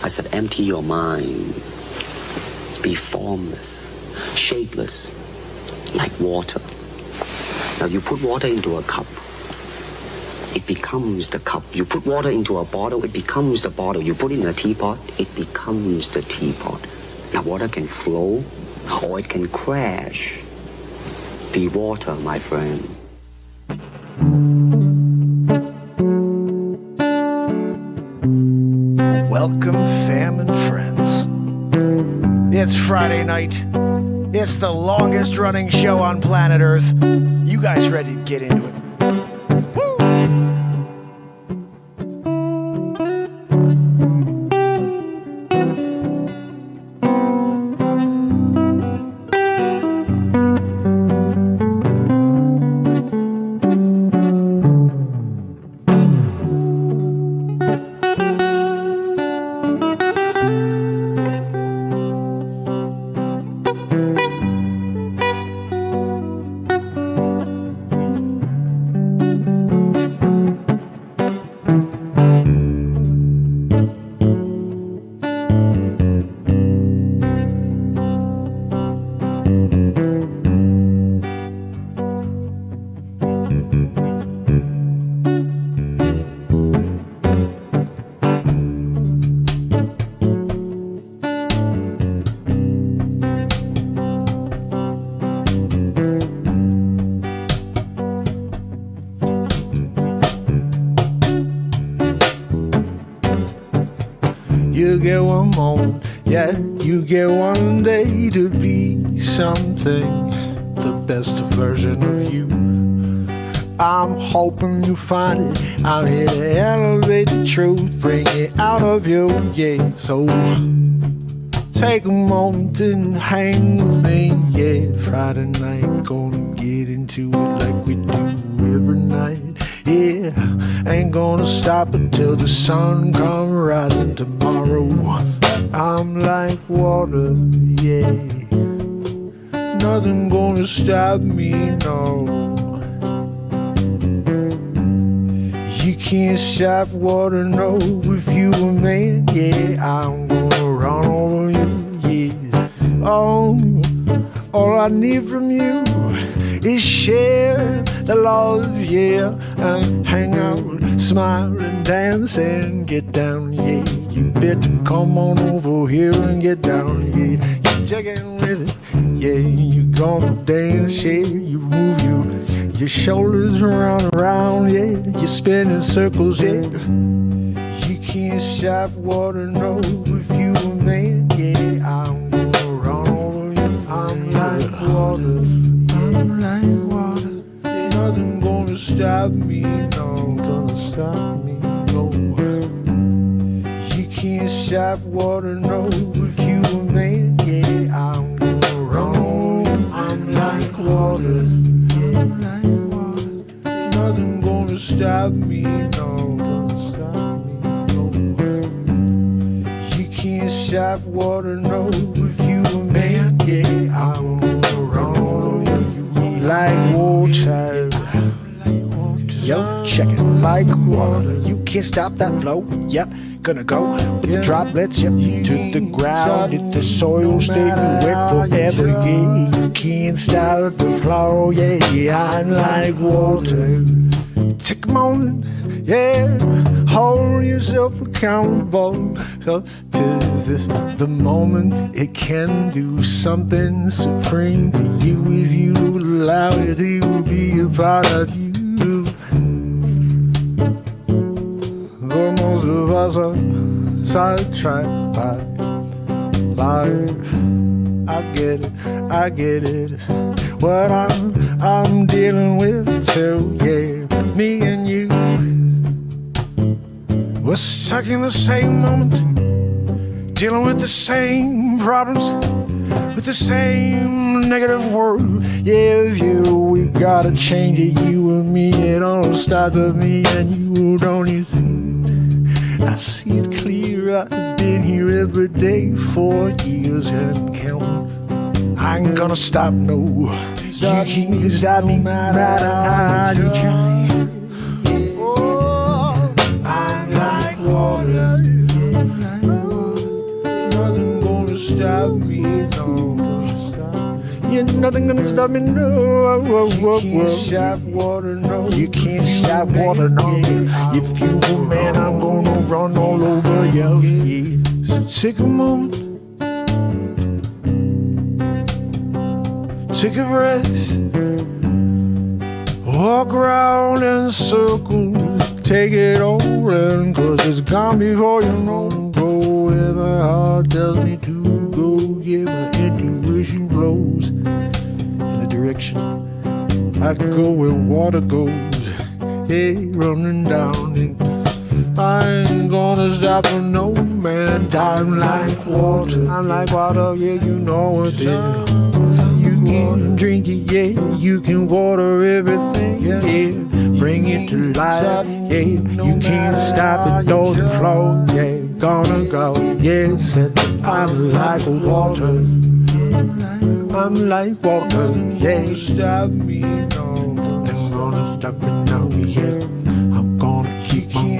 I said, empty your mind. Be formless, shapeless, like water. Now you put water into a cup, it becomes the cup. You put water into a bottle, it becomes the bottle. You put it in a teapot, it becomes the teapot. Now water can flow or it can crash. Be water, my friend. Welcome, fam and friends. It's Friday night. It's the longest running show on planet Earth. You guys ready to get into it? Woo! You get one moment, yeah, you get one day to be something, the best version of you. I'm hoping you find it. I'm here to elevate the truth, bring it out of you, yeah. So take a moment and hang with me, yeah. Friday night, gonna get into it like we do every night. Yeah, ain't gonna stop until the sun come rising tomorrow. I'm like water, yeah. Nothing gonna stop me, no. You can't stop water, no. If you a man, yeah, I'm gonna run over you, yeah. Oh, all I need from you is share the love, yeah, and hang out, smile and dance and get down, yeah. You better come on over here and get down, yeah. You checking with it, yeah. You gonna dance, yeah. You move your shoulders around, yeah. You spin in circles, yeah. You can't stop water, no. If you a man, yeah, I'm gonna run over you. I'm like water. I'm like water. Nothing gonna stop me, no. Gonna stop me, no. You can't stop water, no. If you a man, yeah, I'm gonna run. I'm like water. I'm like water. Nothing gonna stop me, no. Gonna stop me, no. You can't stop water, no. If you a man, yeah, I'm gonna run. Like water, yo, check it. Like water, you can't stop that flow. Yep, gonna go with the droplets, yep, to the ground. If the soil stay wet forever, yeah, you can't stop the flow. Yeah, I'm like water. Take a moment, yeah, hold yourself accountable. So is this the moment it can do something supreme to you if you allow it to be a part of you? But most of us are sidetracked by life. I get it. It's what I'm dealing with too, yeah. Me and you, we're stuck in the same moment, dealing with the same problems, with the same negative world. Yeah, we gotta change it, you and me. It all starts with me and you, don't you see it? I see it clear. I've been here every day for years and counting. I ain't gonna stop, no. You can't stop me, no matter how you try. Oh, I'm like water. stop me, no. Yeah, nothing gonna stop me, no. You can't stop water, no. You can't stop water, no. If you were man, I'm gonna run all over you. Yeah. So take a moment, take a breath, walk around in circles, take it all in, 'cause it's gone before you know. Go where my heart tells me to go. Yeah, my intuition blows in a direction I can go where water goes. Hey, running down, and I ain't gonna stop for no man. I'm like water, I'm like water, yeah, you know it is. You can drink it, yeah, you can water everything, yeah, bring it to life, yeah, you can't stop it, doesn't flow, yeah, gonna go, yeah, said I'm like water, I'm like water, yeah, stop me, no, I'm gonna stop me now, yeah, I'm gonna keep on going,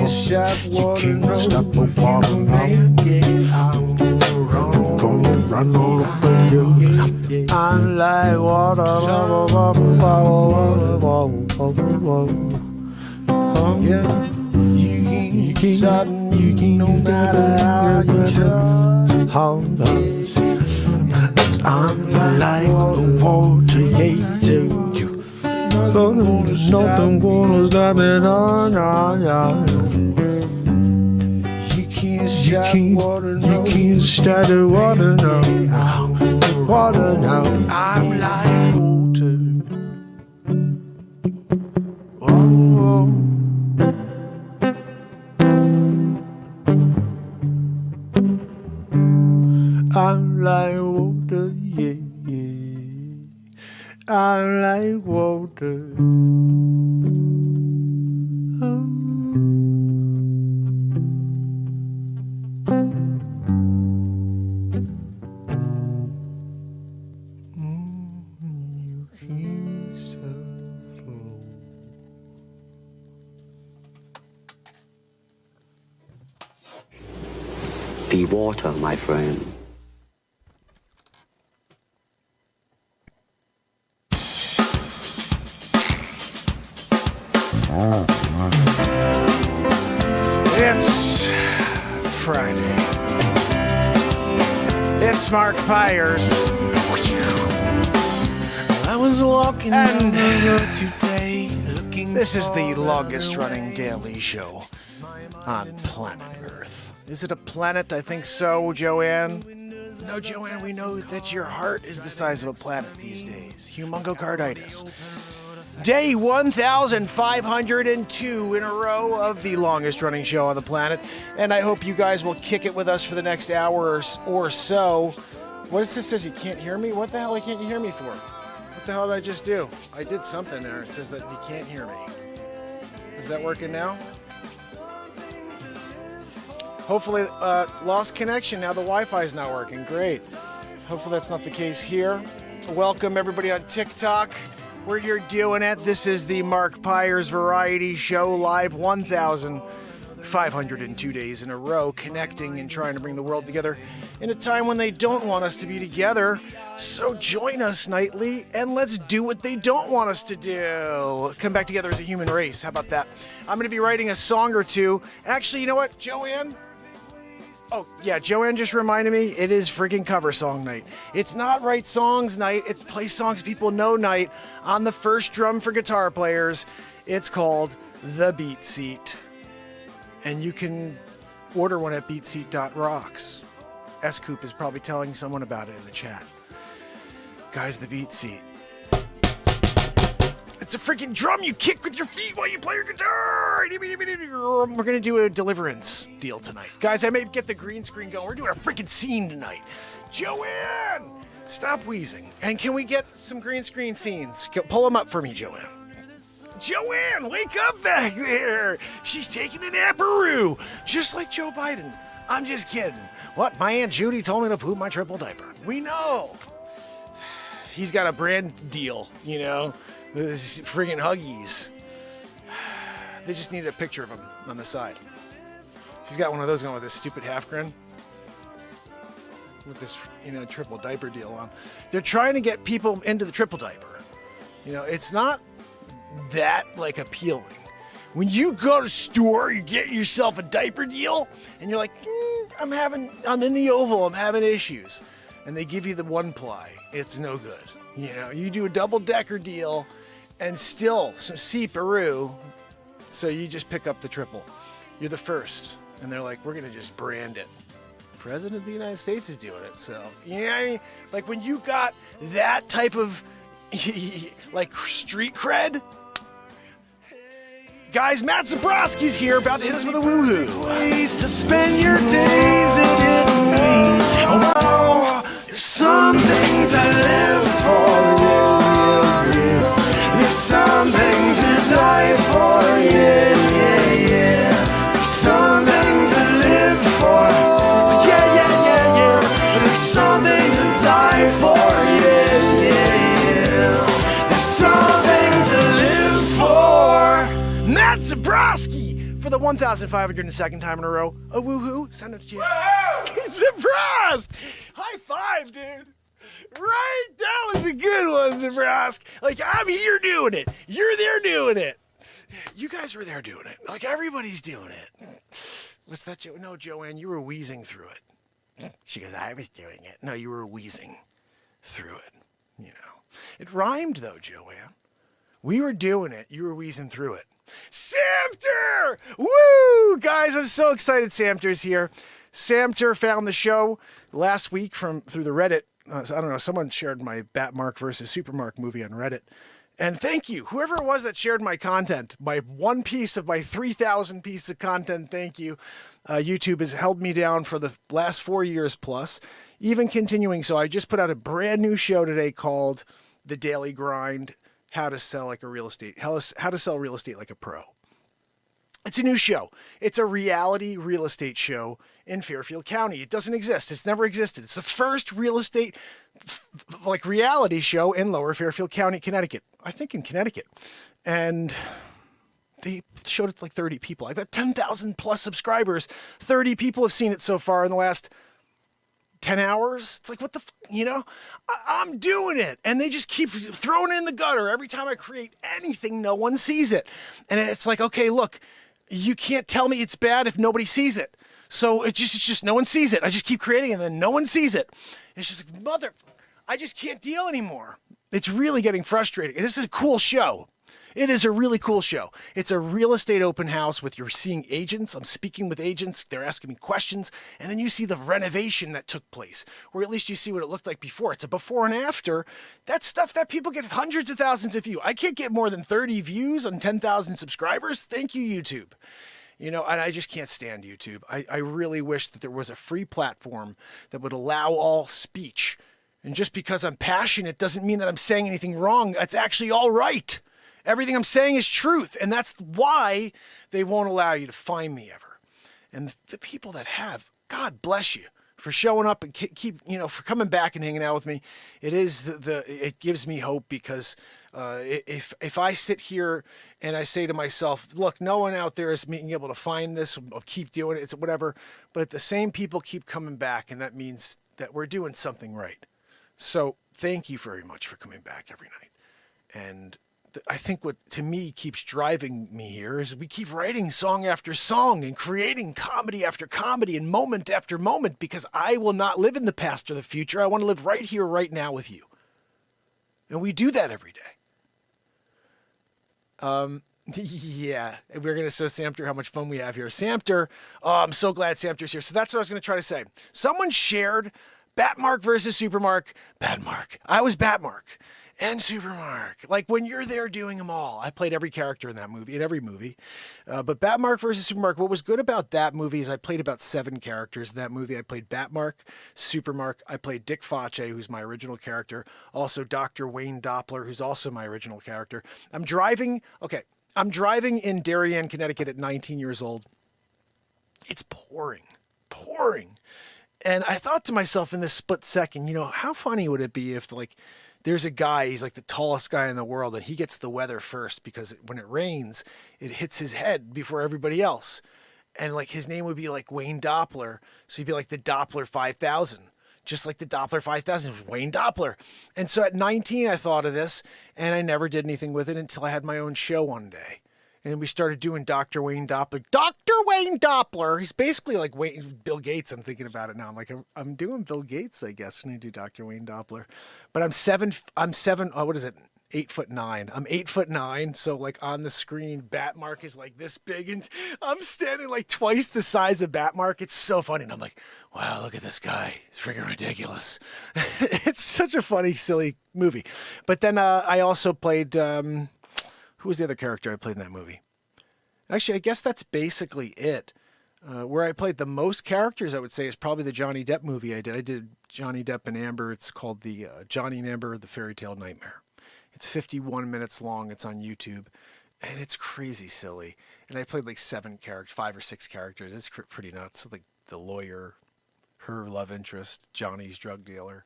you can't stop the water, man, yeah, I'm gonna run all over you. I'm like water. Yeah, you can't stop. You can't no matter how you try. I'm like water. Yeah, nothing gonna stop me. You can't start the water now. Water now. I'm like water. Oh, I'm like water, yeah, yeah. I'm like water. Oh. Be water, my friend. It's Friday. It's Mark Pires. I was walking and today, this is the longest running daily show on planet Earth. Is it a planet? I think so, Joanne. No, Joanne, we know that your heart is the size of a planet these days. Humongocarditis. Day 1,502 in a row of the longest running show on the planet. And I hope you guys will kick it with us for the next hour or so. What is this? Says you can't hear me? What the hell can't you hear me for? What the hell did I just do? I did something there. It says that you can't hear me. Is that working now? Hopefully, lost connection. Now the Wi-Fi is not working. Great. Hopefully that's not the case here. Welcome everybody on TikTok, where you're doing it. This is the Mark Pires Variety Show, live 1,502 days in a row, connecting and trying to bring the world together in a time when they don't want us to be together. So join us nightly and let's do what they don't want us to do. Come back together as a human race. How about that? I'm going to be writing a song or two. Actually, you know what, Joanne? Oh, yeah, Joanne just reminded me, it is freaking cover song night. It's not write songs night, it's play songs people know night on the first drum for guitar players. It's called the BeatSeat. And you can order one at BeatSeat.rocks. S-Coop is probably telling someone about it in the chat. Guys, the BeatSeat. It's a freaking drum you kick with your feet while you play your guitar. We're going to do a Deliverance deal tonight. Guys, I may get the green screen going. We're doing a freaking scene tonight. Joanne, stop wheezing. And can we get some green screen scenes? Pull them up for me, Joanne. Joanne, wake up back there. She's taking a naparoo, just like Joe Biden. I'm just kidding. What? My Aunt Judy told me to poop my triple diaper. We know. He's got a brand deal, you know. This friggin' Huggies. They just need a picture of him on the side. He's got one of those going with his stupid half grin. with this, triple diaper deal on. They're trying to get people into the triple diaper. It's not that like appealing. When you go to store, you get yourself a diaper deal, and you're like, I'm in the Oval, I'm having issues. And they give you the 1-ply. It's no good. You do a double-decker deal, and still some see-peroo, so you just pick up the triple. You're the first. And they're like, we're going to just brand it. President of the United States is doing it, so, like when you got that type of, like, street cred. Guys, Matt Zabrowski's here, about to hit us with a woohoo. Ways to spend your days in hidden pain. Oh, there's some things I live for. There's some things to die for. Yeah. There's some things to live for. Yeah. There's something to die for. Yeah. There's something to live for. Matt Zabrowski for the 1,502nd time in a row. A woohoo. Send it to you. Zabrowski! High five, dude. Right? That was a good one, Zabrowski. Like, I'm here doing it. You're there doing it. You guys were there doing it. Like, everybody's doing it. What's that, Joe? No, Joanne, you were wheezing through it. She goes, I was doing it. No, you were wheezing through it. It rhymed, though, Joanne. We were doing it. You were wheezing through it. Samter! Woo! Guys, I'm so excited Samter's here. Samter found the show last week through the Reddit. I don't know, someone shared my Mark versus Supermark movie on Reddit. And thank you, whoever it was that shared my content, my one piece of my 3,000 pieces of content, thank you. YouTube has held me down for the last 4 years plus, even continuing. So I just put out a brand new show today called The Daily Grind. How to sell like a real estate, how to sell real estate like a pro. It's a new show. It's a reality real estate show in Fairfield County. It doesn't exist. It's never existed. It's the first real estate like reality show in Lower Fairfield County, Connecticut. I think in Connecticut. And they showed it to like 30 people. I've got 10,000 plus subscribers. 30 people have seen it so far in the last 10 hours. It's like, what the I'm doing it. And they just keep throwing it in the gutter. Every time I create anything, no one sees it. And it's like, okay, look, you can't tell me it's bad if nobody sees it. So it's just no one sees it. I just keep creating it and then no one sees it. It's just like, I just can't deal anymore. It's really getting frustrating. This is a cool show. It is a really cool show. It's a real estate open house with you're seeing agents. I'm speaking with agents. They're asking me questions. And then you see the renovation that took place, or at least you see what it looked like before. It's a before and after. That's stuff that people get hundreds of thousands of views. I can't get more than 30 views on 10,000 subscribers. Thank you, YouTube. And I just can't stand YouTube. I really wish that there was a free platform that would allow all speech. And just because I'm passionate doesn't mean that I'm saying anything wrong. That's actually all right. Everything I'm saying is truth, and that's why they won't allow you to find me ever. And the people that have, God bless you for showing up and keep for coming back and hanging out with me. It is it gives me hope because if I sit here and I say to myself, look, no one out there is being able to find this, I'll keep doing it, it's whatever. But the same people keep coming back, and that means that we're doing something right. So thank you very much for coming back every night. And I think what to me keeps driving me here is we keep writing song after song and creating comedy after comedy and moment after moment, because I will not live in the past or the future. I want to live right here, right now with you. And we do that every day. Yeah, we're going to show Samter how much fun we have here. Samter, I'm so glad Samter's here. So that's what I was going to try to say. Someone shared Mark versus Supermark. Mark. I was Mark. And Supermark. Like when you're there doing them all. I played every character in that movie, in every movie. But Mark versus Supermark, what was good about that movie is I played about 7 characters in that movie. I played Mark, Supermark. I played Dick Facce, who's my original character. Also Dr. Wayne Doppler, who's also my original character. I'm driving in Darien, Connecticut at 19 years old. It's pouring. And I thought to myself in this split second, how funny would it be if there's a guy, he's like the tallest guy in the world, and he gets the weather first because when it rains, it hits his head before everybody else. And his name would be like Wayne Doppler. So he'd be like the Doppler 5000. just like the Doppler 5000, Wayne Doppler. And so at 19, I thought of this, and I never did anything with it until I had my own show one day. And we started doing Dr. Wayne Doppler. Dr. Wayne Doppler. He's basically like Bill Gates. I'm thinking about it now. I'm like, I'm doing Bill Gates, I guess, and I do Dr. Wayne Doppler. But I'm 8'9". I'm 8'9". So like on the screen, Batmark is like this big, and I'm standing like twice the size of Batmark. It's so funny. And I'm like, wow, look at this guy. He's freaking ridiculous. It's such a funny, silly movie. But then I also played, who was the other character I played in that movie? Actually, I guess that's basically it. Where I played the most characters, I would say, is probably the Johnny Depp movie I did. I did Johnny Depp and Amber. It's called the Johnny and Amber, The Fairy Tale Nightmare. It's 51 minutes long. It's on YouTube. And it's crazy silly. And I played like 5 or 6 characters. It's pretty nuts. Like the lawyer, her love interest, Johnny's drug dealer,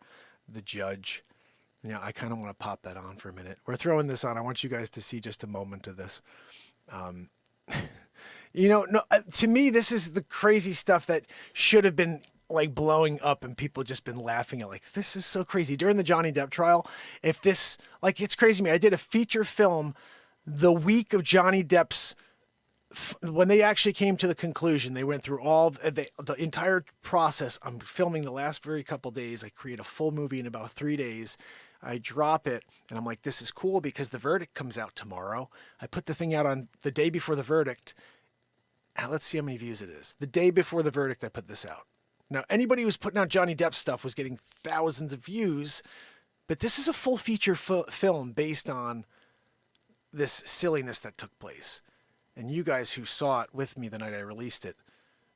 the judge. I kind of want to pop that on for a minute. We're throwing this on. I want you guys to see just a moment of this. To me, this is the crazy stuff that should have been like blowing up and people just been laughing at, like, this is so crazy. During the Johnny Depp trial, it's crazy to me. I did a feature film the week of Johnny Depp's, when they actually came to the conclusion. They went through all the entire process. I'm filming the last very couple days. I create a full movie in about 3 days. I drop it, and I'm like, this is cool because the verdict comes out tomorrow. I put the thing out on the day before the verdict. Now, let's see how many views it is. The day before the verdict, I put this out. Now, anybody who was putting out Johnny Depp stuff was getting thousands of views, but this is a full feature film based on this silliness that took place. And you guys who saw it with me the night I released it,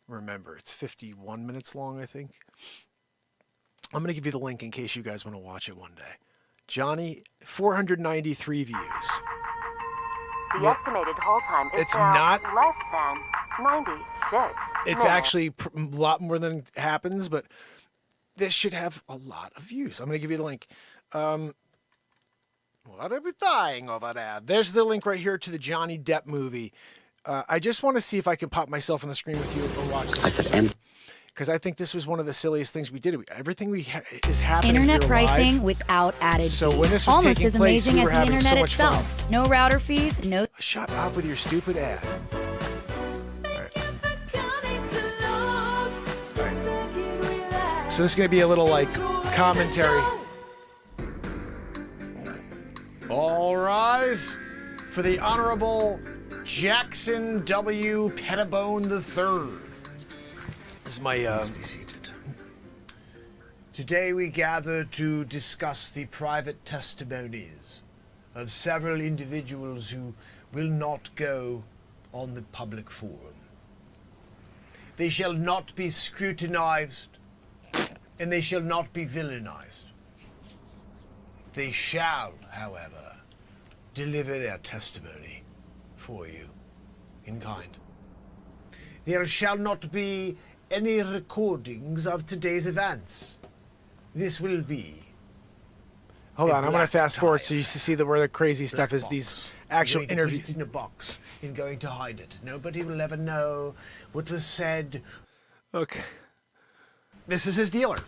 remember, it's 51 minutes long, I think. I'm going to give you the link in case you guys want to watch it one day. Johnny, 493 views. The estimated hold time is not less than 96 It's minutes. actually a lot more than happens, but this should have a lot of views. I'm going to give you the link. What are we dying over there? There's the link right here to the Johnny Depp movie. I just want to see if I can pop myself on the screen with you and watch this. I said, because I think this was one of the silliest things we did. Everything is happening Internet here pricing live. without added So fees. when this was Almost taking as place, amazing we as were the having so internet much fun. itself. No router fees, no. Shut up with your stupid ad. All right. So this is going to be a little like commentary. All rise for the Honorable Jackson W. Pettibone III. This is my. Please be seated. Today we gather to discuss the private testimonies of several individuals who will not go on the public forum. They shall not be scrutinized, and they shall not be villainized. They shall, however, deliver their testimony for you in kind. There shall not be any recordings of today's events. This will be. Hold on, I'm going to fast forward tie. so you see where the crazy stuff Black is. box. These You're actual going to interviews. put it in a box. You're going to hide it. Nobody will ever know what was said. Okay. This is his dealer.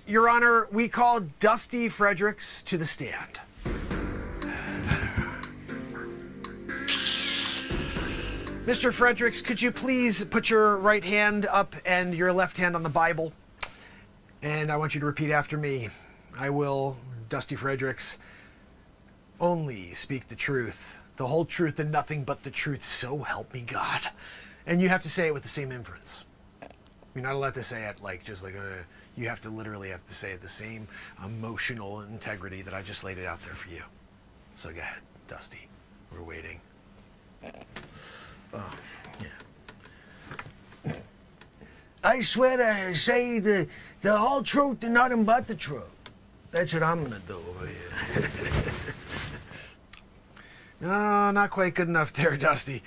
Your Honor, we call Dusty Fredericks to the stand. Mr. Fredericks, could you please put your right hand up and your left hand on the Bible? And I want you to repeat after me. I will, Dusty Fredericks, only speak the truth, the whole truth and nothing but the truth, so help me God. And you have to say it with the same inference. You're not allowed to say it you have to literally have to say it the same emotional integrity that I just laid it out there for you. So go ahead, Dusty. We're waiting. Oh, yeah. I swear to say the whole truth and nothing but the truth. That's what I'm going to do over here. No, not quite good enough there, Dusty.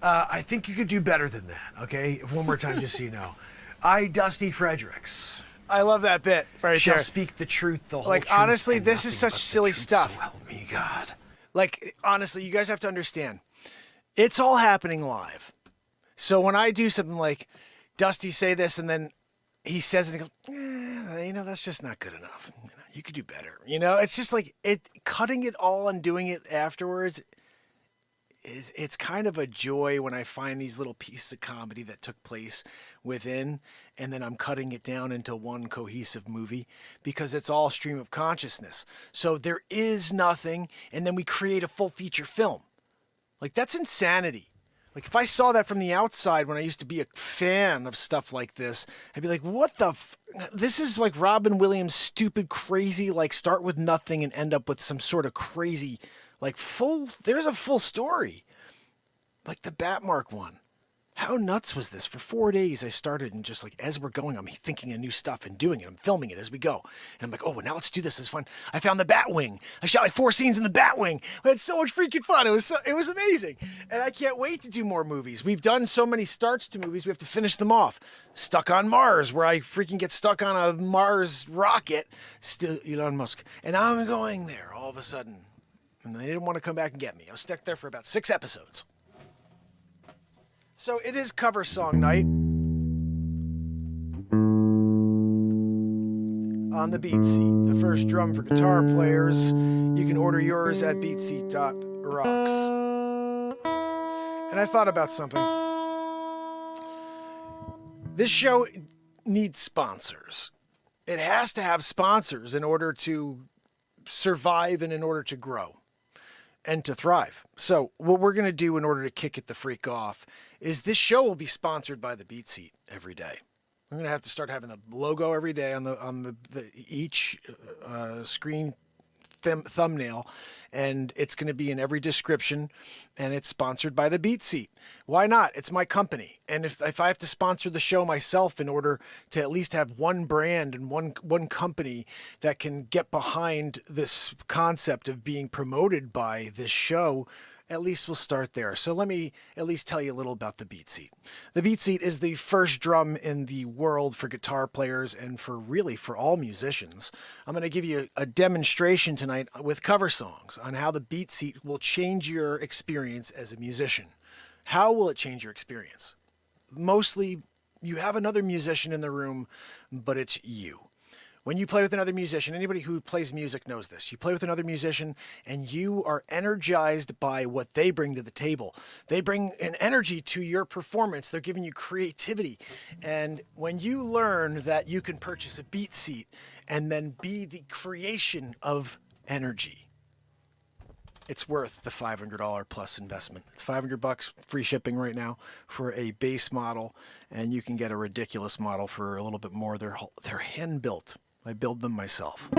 I think you could do better than that, okay? One more time, just so you know. I, Dusty Fredericks. I love that bit right Shall there. speak the truth, the whole Like, truth. honestly, and this is nothing such but the silly truth, stuff. So help me God. Like, honestly, you guys have to understand. It's all happening live. So when I do something like, Dusty say this, and then he says it, and he goes, that's just not good enough. You could do better. It's just like cutting it all and doing it afterwards. It's kind of a joy when I find these little pieces of comedy that took place within, and then I'm cutting it down into one cohesive movie because it's all stream of consciousness. So there is nothing, and then we create a full feature film. Like, that's insanity. Like, if I saw that from the outside when I used to be a fan of stuff like this, I'd be like, what the this is like Robin Williams' stupid, crazy, like, start with nothing and end up with some sort of crazy, like, there's a full story. Like the Batmark one. How nuts was this? For 4 days, I started, and just like, as we're going, I'm thinking of new stuff and doing it. I'm filming it as we go. And I'm like, oh, now let's do this. It's fun. I found the Batwing. I shot like 4 scenes in the Batwing. We had so much freaking fun. It was amazing. And I can't wait to do more movies. We've done so many starts to movies. We have to finish them off. Stuck on Mars, where I freaking get stuck on a Mars rocket. Still Elon Musk. And I'm going there all of a sudden. And they didn't want to come back and get me. I was stuck there for about 6 episodes. So it is cover song night on the BeatSeat, the first drum for guitar players. You can order yours at BeatSeat.rocks. And I thought about something. This show needs sponsors. It has to have sponsors in order to survive and in order to grow and to thrive. So what we're going to do in order to kick it the freak off is this show will be sponsored by the BeatSeat every day. We're going to have to start having the logo every day on the each screen thumbnail, and it's going to be in every description, and it's sponsored by the BeatSeat. Why not? It's my company. And if I have to sponsor the show myself in order to at least have one brand and one company that can get behind this concept of being promoted by this show, at least we'll start there. So let me at least tell you a little about the BeatSeat. The BeatSeat is the first drum in the world for guitar players and for all musicians. I'm going to give you a demonstration tonight with cover songs on how the BeatSeat will change your experience as a musician. How will it change your experience? Mostly, you have another musician in the room, but it's you. When you play with another musician, anybody who plays music knows this. You play with another musician and you are energized by what they bring to the table. They bring an energy to your performance. They're giving you creativity. And when you learn that you can purchase a BeatSeat and then be the creation of energy, it's worth the $500 plus investment. It's $500 free shipping right now for a base model, and you can get a ridiculous model for a little bit more. They're hand built. I build them myself.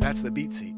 That's the BeatSeat.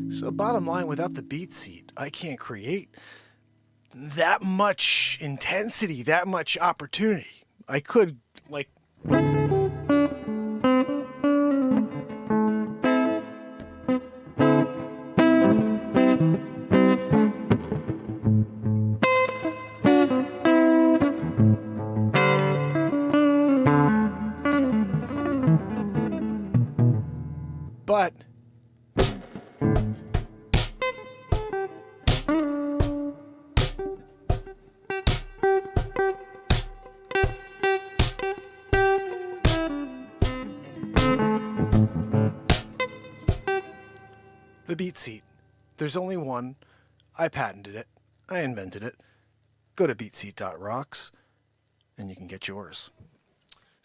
So bottom line, without the BeatSeat, I can't create that much intensity, that much opportunity. I could, like... But... the BeatSeat. There's only one. I patented it. I invented it. Go to BeatSeat.rocks and you can get yours.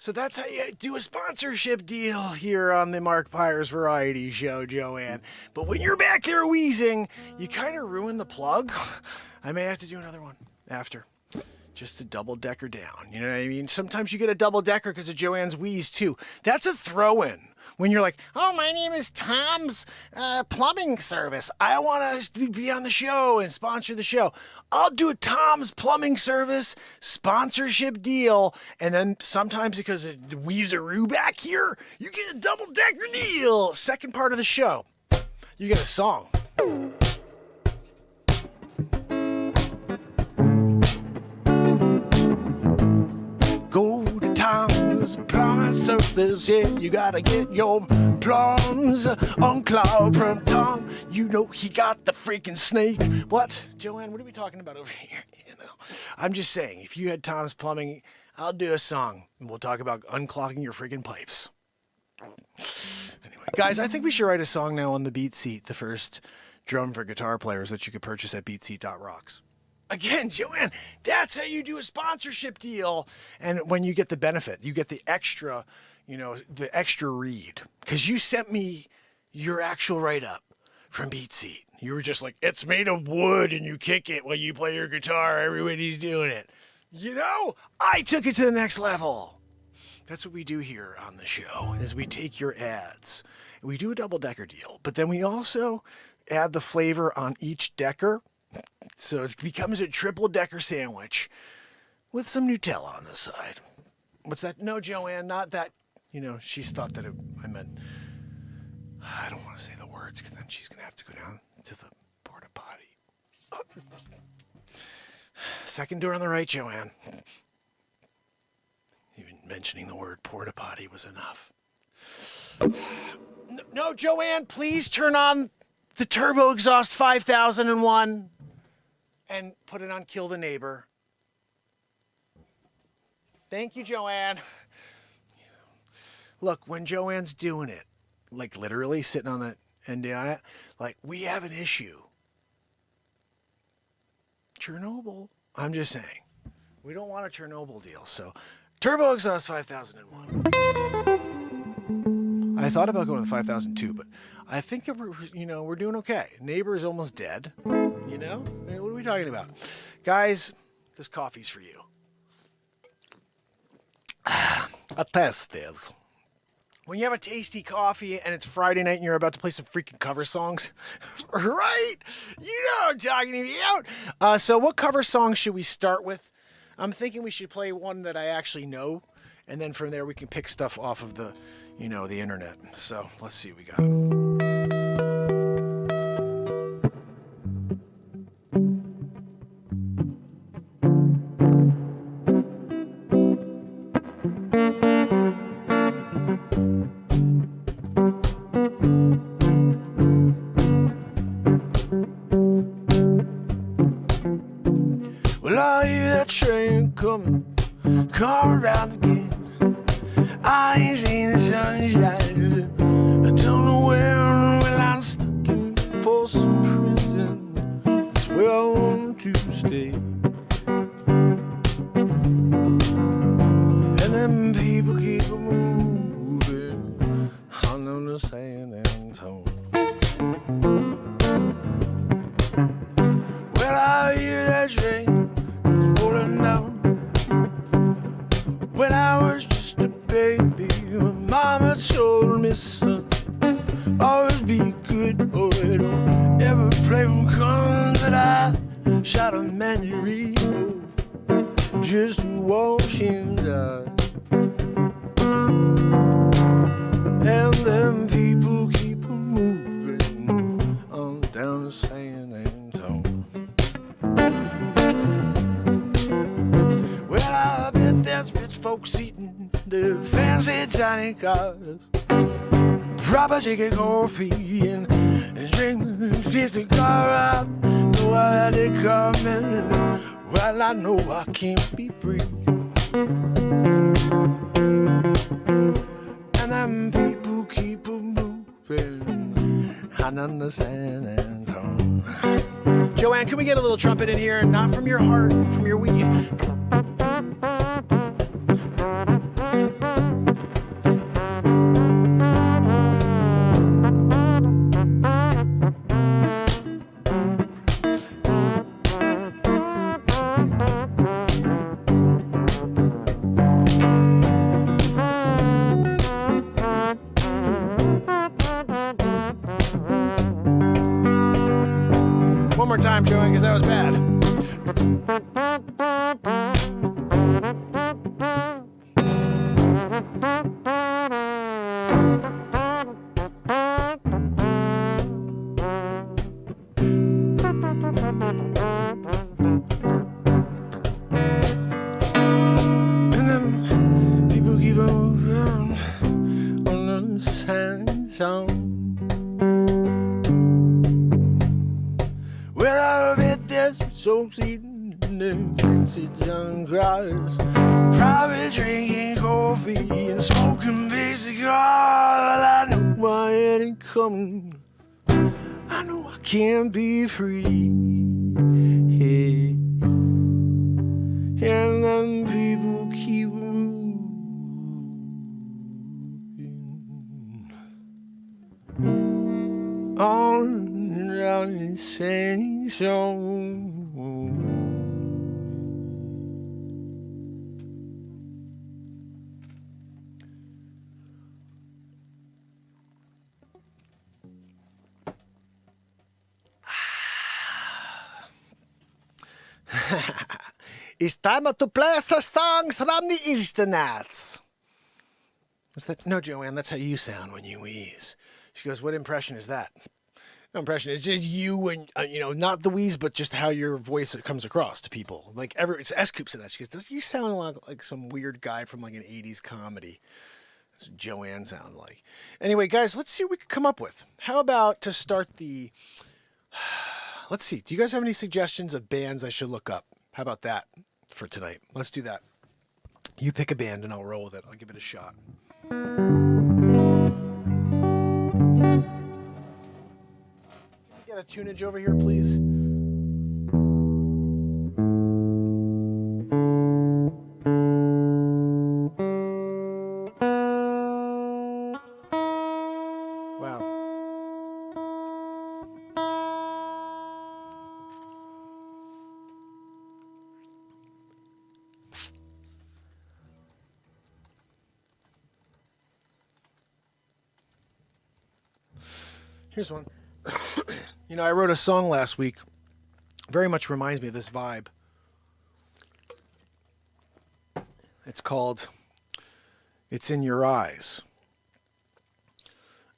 So that's how you do a sponsorship deal here on the Mark Pires Variety Show, Joanne. But when you're back there wheezing, you kind of ruin the plug. I may have to do another one after. Just to double-decker down. You know what I mean? Sometimes you get a double-decker because of Joanne's wheeze, too. That's a throw-in. When you're like, oh, my name is Tom's Plumbing Service. I want to be on the show and sponsor the show. I'll do a Tom's Plumbing Service sponsorship deal. And then sometimes because of the Weezeroo back here, you get a double-decker deal. Second part of the show, you get a song. Go to Tom's Plumbing Service, yeah, you gotta get your plums unclogged from Tom. You know he got the freaking snake. What? Joanne, what are we talking about over here? You know, I'm just saying, if you had Tom's Plumbing, I'll do a song, and we'll talk about unclogging your freaking pipes. Anyway, guys, I think we should write a song now on the BeatSeat, the first drum for guitar players that you could purchase at BeatSeat.rocks. Again, Joanne, that's how you do a sponsorship deal. And when you get the benefit, you get the extra, the extra read. Because you sent me your actual write-up from BeatSeat. You were just like, it's made of wood and you kick it while you play your guitar. Everybody's doing it. I took it to the next level. That's what we do here on the show, is we take your ads. We do a double-decker deal. But then we also add the flavor on each decker. So it becomes a triple-decker sandwich with some Nutella on the side. What's that? No, Joanne, not that. She's thought that I meant. I don't want to say the words because then she's going to have to go down to the porta potty. Oh. Second door on the right, Joanne. Even mentioning the word porta potty was enough. No, Joanne, please turn on the Turbo Exhaust 5001. And put it on Kill the Neighbor. Thank you, Joanne. Look, when Joanne's doing it, like literally sitting on that NDI, like we have an issue. Chernobyl. I'm just saying. We don't want a Chernobyl deal. So, Turbo Exhaust 5001. I thought about going with 5002, but I think that we're doing okay. Neighbor is almost dead. What are we talking about? Guys, this coffee's for you. A test is. When you have a tasty coffee and it's Friday night and you're about to play some freaking cover songs, right? You know I'm talking about. So what cover songs should we start with? I'm thinking we should play one that I actually know, and then from there we can pick stuff off of the, the internet. So let's see what we got. Well, I hear that train coming around again. I ain't seen the sunshine. I don't know when I'm stuck in Folsom Prison. It's where I want to stay. And then people keep moving on the San Antonio. Well, I hear that train rolling down. When I was just a baby, my mama told me, son, always be a good boy, don't ever play with guns. That I shot a man you read just to wash him down. And then people keep moving on down to San Antonio. Well, I bet there's rich folks eating their fancy tiny cars, proper chicken coffee and drinking tasty car. I know I had it coming. Well, I know I can't be free. And them people keep moving on the San Antonio. Joanne, can we get a little trumpet in here? Not from your heart, from your wheeze. sit down grass, private drinking coffee and smoking basic all. I know my end ain't coming. I know I can't be free. Hey. And then people keep moving on down insane song. It's time to play some songs from the Easternats. Is that no, Joanne? That's how you sound when you wheeze. She goes, "What impression is that?" No impression. It's just you and not the wheeze, but just how your voice comes across to people. Like it's S-Coop said that. She goes, "Does you sound like some weird guy from like an '80s comedy?" That's what Joanne sounds like. Anyway, guys, let's see what we can come up with. How about to start the? Let's see. Do you guys have any suggestions of bands I should look up? How about that for tonight? Let's do that. You pick a band and I'll roll with it. I'll give it a shot. Can you get a tunage over here, please? Wow. Here's one. I wrote a song last week. Very much reminds me of this vibe. It's called It's in Your Eyes.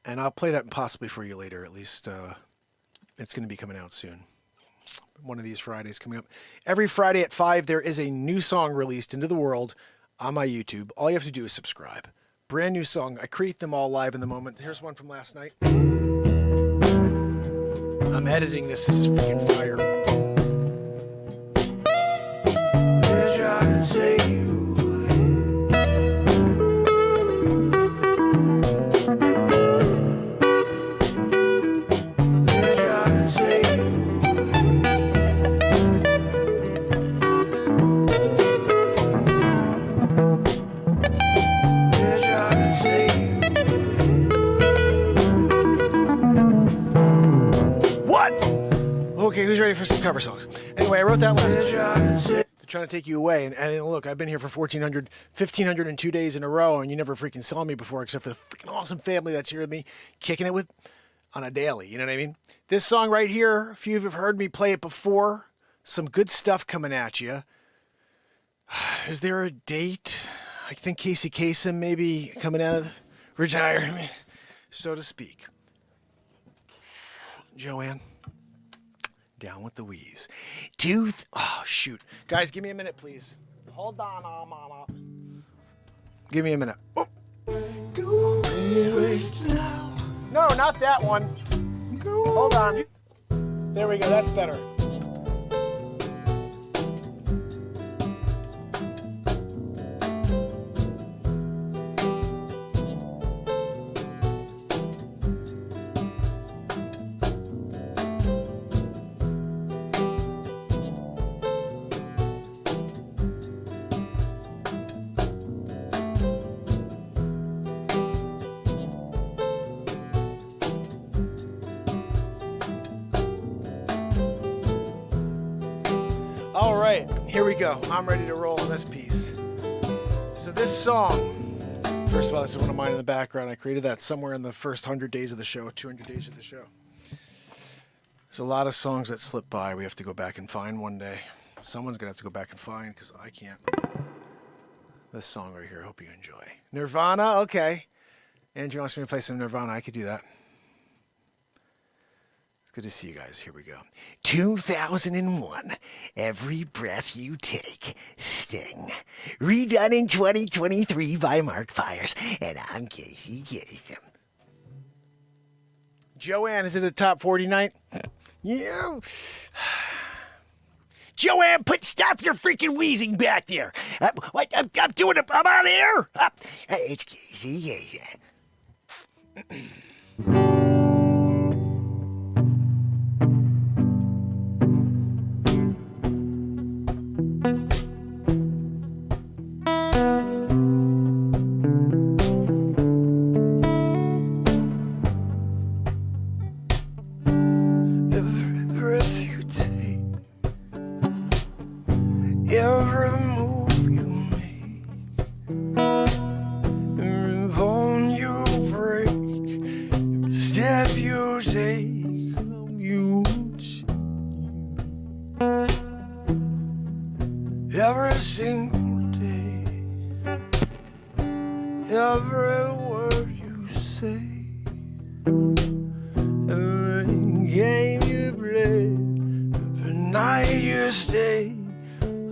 And I'll play that possibly for you later. At least it's going to be coming out soon. One of these Fridays coming up. Every Friday at 5, there is a new song released into the world on my YouTube. All you have to do is subscribe. Brand new song. I create them all live in the moment. Here's one from last night. I'm editing this. This is freaking fire. They're trying to take you away. They're trying to take you away. They're trying to take you. Okay, who's ready for some cover songs? Anyway, I wrote that last night. They're trying to take you away. And look, I've been here for 1,502 days in a row, and you never freaking saw me before except for the freaking awesome family that's here with me, kicking it with on a daily. You know what I mean? This song right here, a few of you have heard me play it before. Some good stuff coming at you. Is there a date? I think Casey Kasem maybe coming out of retirement, so to speak. Joanne. Down with the wheeze. Oh, shoot. Guys, give me a minute, please. Hold on, mama. Give me a minute. Oh. Go away right now. No, not that one. Hold on. There we go. That's better. All right, here we go. I'm ready to roll on this piece. So this song, first of all, this is one of mine in the background. I created that somewhere in the first 100 days of the show, 200 days of the show. There's a lot of songs that slip by we have to go back and find one day. Someone's going to have to go back and find because I can't. This song right here, I hope you enjoy. Nirvana, okay. Andrew wants me to play some Nirvana. I could do that. Good to see you guys. Here we go. 2001. Every breath you take. Sting. Redone in 2023 by Mark Pires. And I'm Casey Kasem. Joanne, is it a top 40 night? Yeah. Joanne, stop your freaking wheezing back there. What? I'm doing it. I'm on air. It's Casey. Every breath you take, every move you make, every bone you break, every step you take, you change. Every single day, every word you say, every game you play, every night you stay,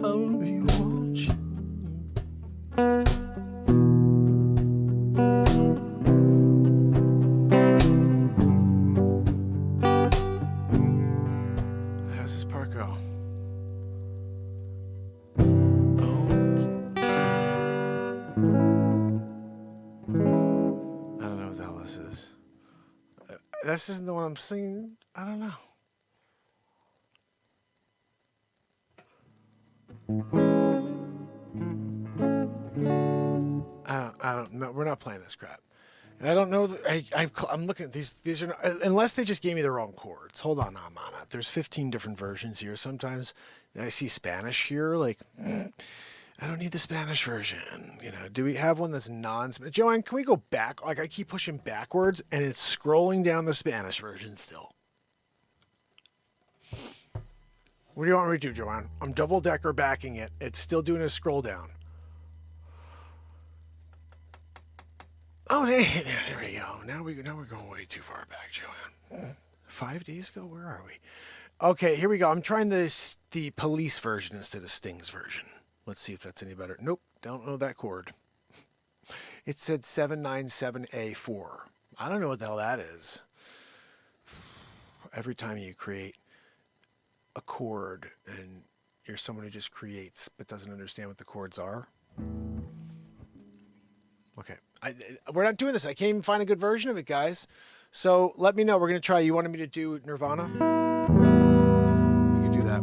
I'll be watching. How's this part go? I don't know what the hell this is. This isn't the one I'm singing. I don't know. I don't know. We're not playing this crap. I don't know. I'm looking at these. These are not, unless they just gave me the wrong chords. Hold on, I'm on it. There's 15 different versions here. Sometimes I see Spanish here. Like, I don't need the Spanish version. You know, do we have one that's non-Spanish? Joanne, can we go back? Like, I keep pushing backwards, and it's scrolling down the Spanish version still. What do you want me to do, Joanne? I'm double-decker backing it. It's still doing a scroll down. Oh, hey, there we go. Now we're going way too far back, Joanne. 5 days ago? Where are we? Okay, here we go. I'm trying the Police version instead of Sting's version. Let's see if that's any better. Nope, don't know that chord. It said 797A4. I don't know what the hell that is. Every time you create a chord and you're someone who just creates but doesn't understand what the chords are. Okay, we're not doing this. I can't even find a good version of it, guys. So let me know. We're going to try. You wanted me to do Nirvana? We could do that.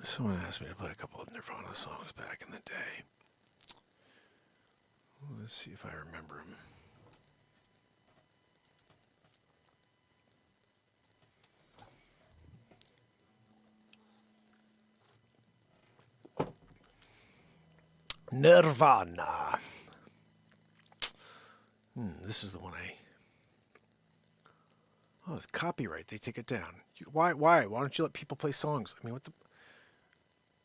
Someone asked me to play a couple of Nirvana songs back in the day. Let's see if I remember them. Nirvana. This is the one Oh, it's copyright. They take it down. Why? Why don't you let people play songs? I mean, what the...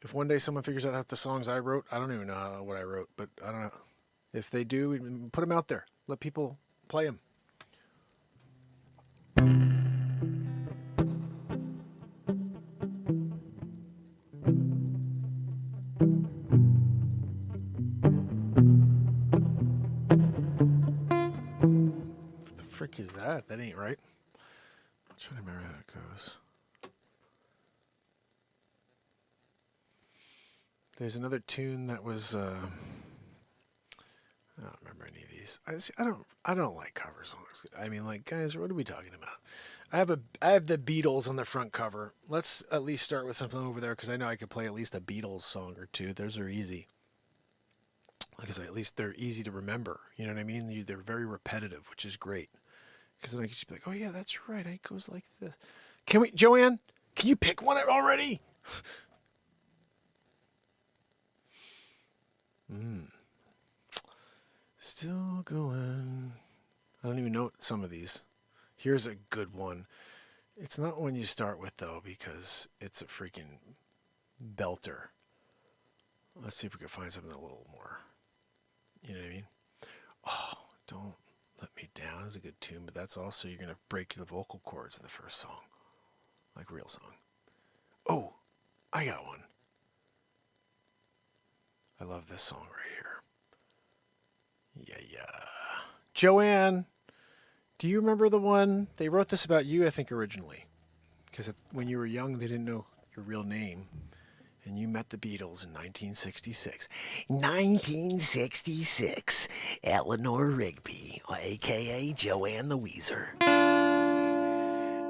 If one day someone figures out how the songs I wrote, I don't even know what I wrote, but I don't know. If they do, put them out there. Let people play them. What the frick is that? That ain't right. I'm trying to remember how it goes. There's another tune that was I don't remember any of these. I don't like cover songs. I mean, like, guys, what are we talking about? I have the Beatles on the front cover. Let's at least start with something over there because I know I could play at least a Beatles song or two. Those are easy. Because at least they're easy to remember. You know what I mean? They're very repetitive, which is great. Because then I can just be like, oh yeah, that's right. It goes like this. Can we, Joanne? Can you pick one already? Still going. I don't even know some of these. Here's a good one. It's not one you start with, though, because it's a freaking belter. Let's see if we can find something a little more. You know what I mean? Oh, don't Let Me Down is a good tune, but that's also, you're going to break the vocal cords in the first song. Like real song. Oh, I got one. I love this song right here. Yeah. Joanne, do you remember the one? They wrote this about you, I think, originally. Because when you were young, they didn't know your real name. And you met the Beatles in 1966. 1966. Eleanor Rigby, a.k.a. Joanne the Weezer.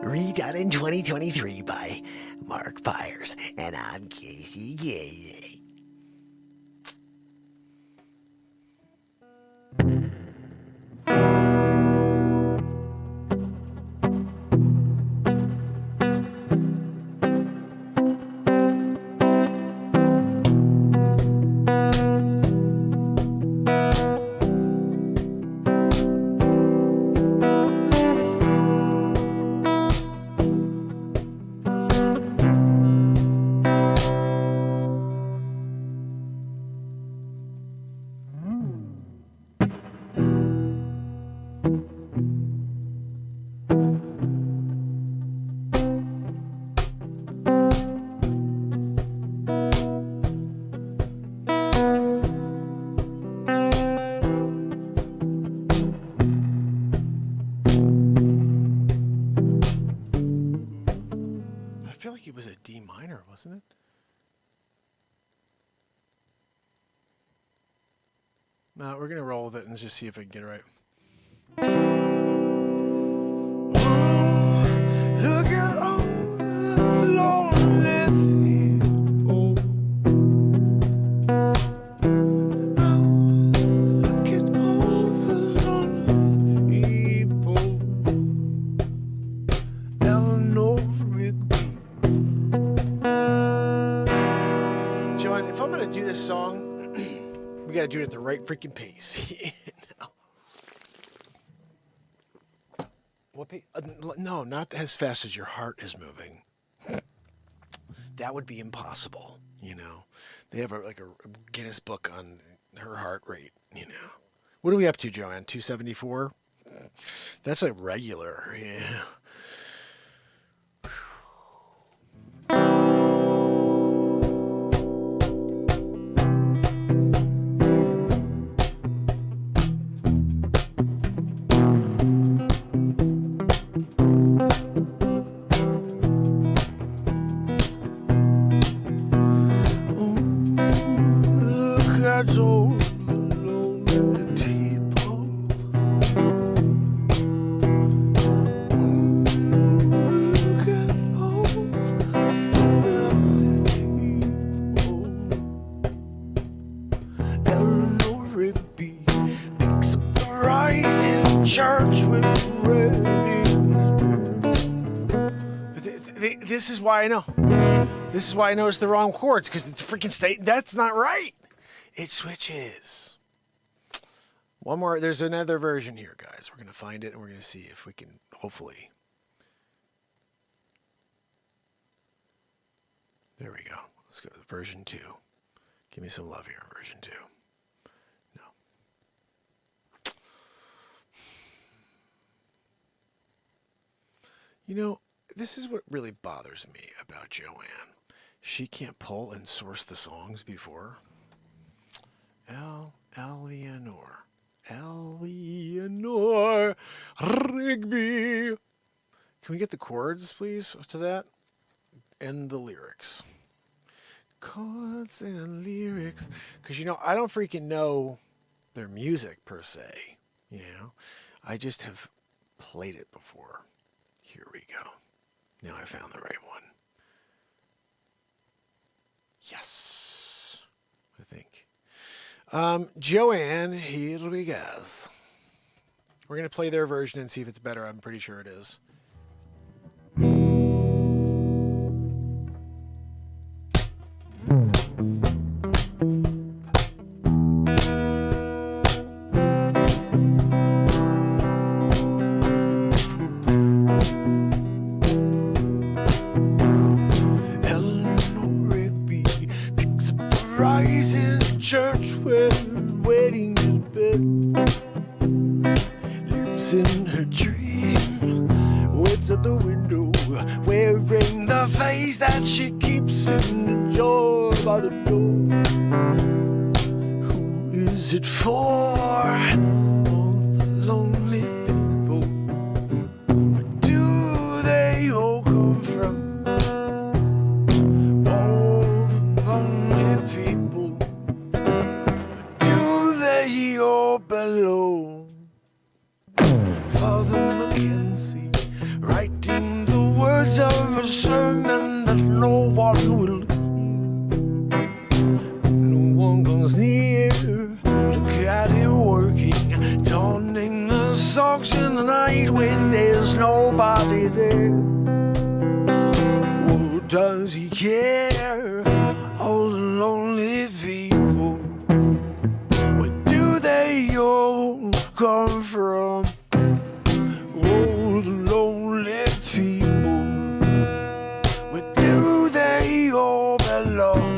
Redone in 2023 by Mark Pires. And I'm Casey Gay. It was a D minor, wasn't it? No, we're gonna roll with it and just see if I can get it right. Look at all the lonely people. Oh, look at all the lonely people. Eleanor Rigby. Joanne, if I'm going to do this song, we got to do it at the right freaking pace. What pace? No, not as fast as your heart is moving. That would be impossible, you know. They have a Guinness book on her heart rate, you know. What are we up to, Joanne? 274? That's a regular, yeah. This is why I know. This is why I know it's the wrong chords, because it's freaking state. That's not right. It switches. One more. There's another version here, guys. We're going to find it, and we're going to see if we can, hopefully. There we go. Let's go to version 2. Give me some love here, version 2. No. You know, this is what really bothers me about Joanne. She can't pull and source the songs before. Eleanor Rigby. Can we get the chords, please, to that? And the lyrics. Chords and lyrics. Because, you know, I don't freaking know their music, per se. You know? I just have played it before. Here we go. Now I found the right one. Yes. I think. Joanne, here we go. We're going to play their version and see if it's better. I'm pretty sure it is. Church where wedding is bed. wearing the face that she keeps in joy by the door. Who is it for? All the lonely people. Where do they all come from? All the lonely people. Where do they all belong? Father Mackenzie, writing the words of a sermon that no one will hear. No one comes near. Look at him working, donning the socks in the night when there's nobody there. Or does he care? All the lonely people. Where do they all come from? All the lonely people. Where do they all belong?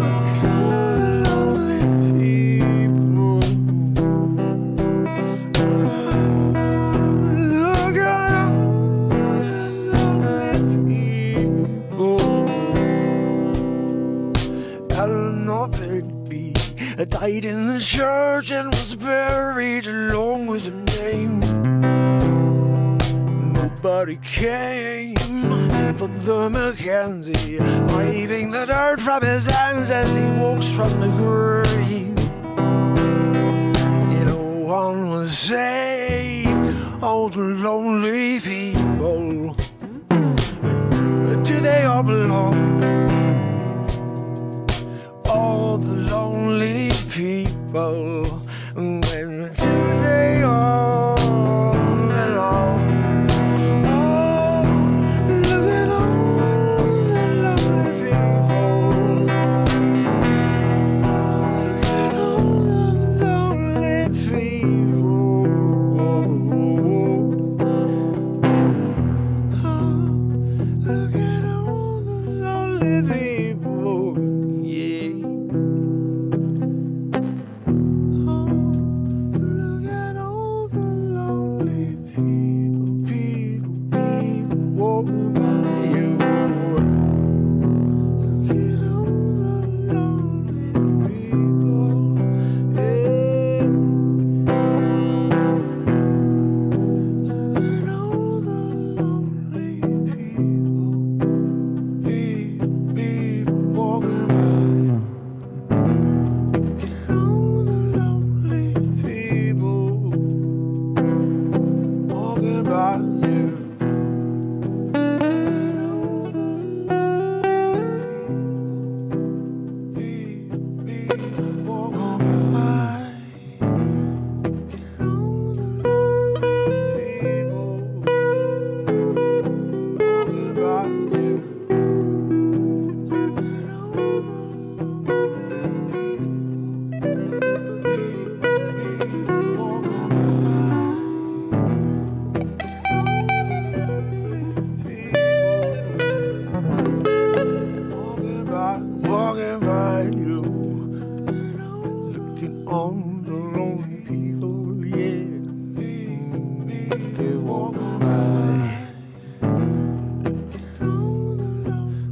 Look at all the lonely people. Look at all the lonely people. Eleanor Rigby died in the church and was buried along with her name. Nobody came for the Mackenzie, waving the dirt from his hands as he walks from the grave. No one was saved. All the lonely people. Where do they all belong? All the lonely people. When do they all belong? Oh, look at all the lonely people. Look at all the lonely people. Oh, look at all the lonely people. Yeah. Look at all the lonely people walking by you. Look at all the lonely people, yeah. Look at all the lonely people walking by. Look at all the lonely people walking by you. Look at all the lonely people walking by. Look at all the lonely people walking by you. Look at all the walking by you. Looking on the lonely people, yeah. They're walking by.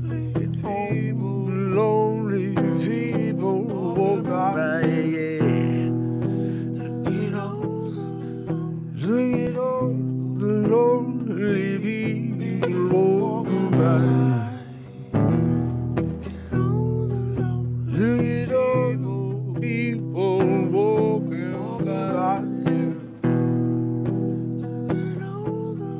Look at all the lonely people walking by, yeah. Look at all the lonely people walking by. Look at all the people walking by you. Look at all the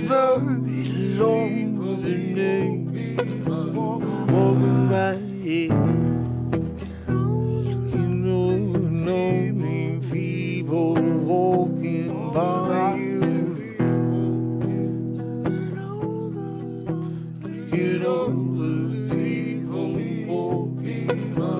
very lonely, walking by, lonely people walking by you. You know the people walking by.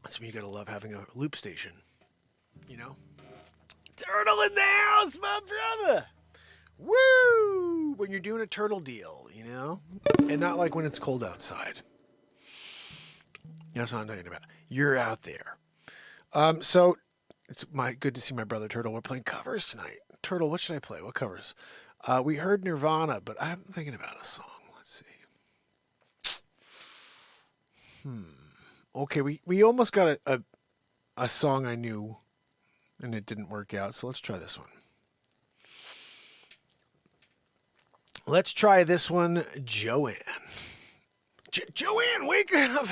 That's when you gotta love having a loop station, you know? Turtle in the house, my brother! Woo! When you're doing a turtle deal, you know? And not like when it's cold outside. That's what I'm talking about. You're out there. So, it's good to see my brother Turtle. We're playing covers tonight. Turtle, what should I play? What covers? We heard Nirvana, but I'm thinking about a song. Let's see. Okay, we almost got a song I knew, and it didn't work out, so let's try this one. Let's try this one, Joanne. Joanne, wake up!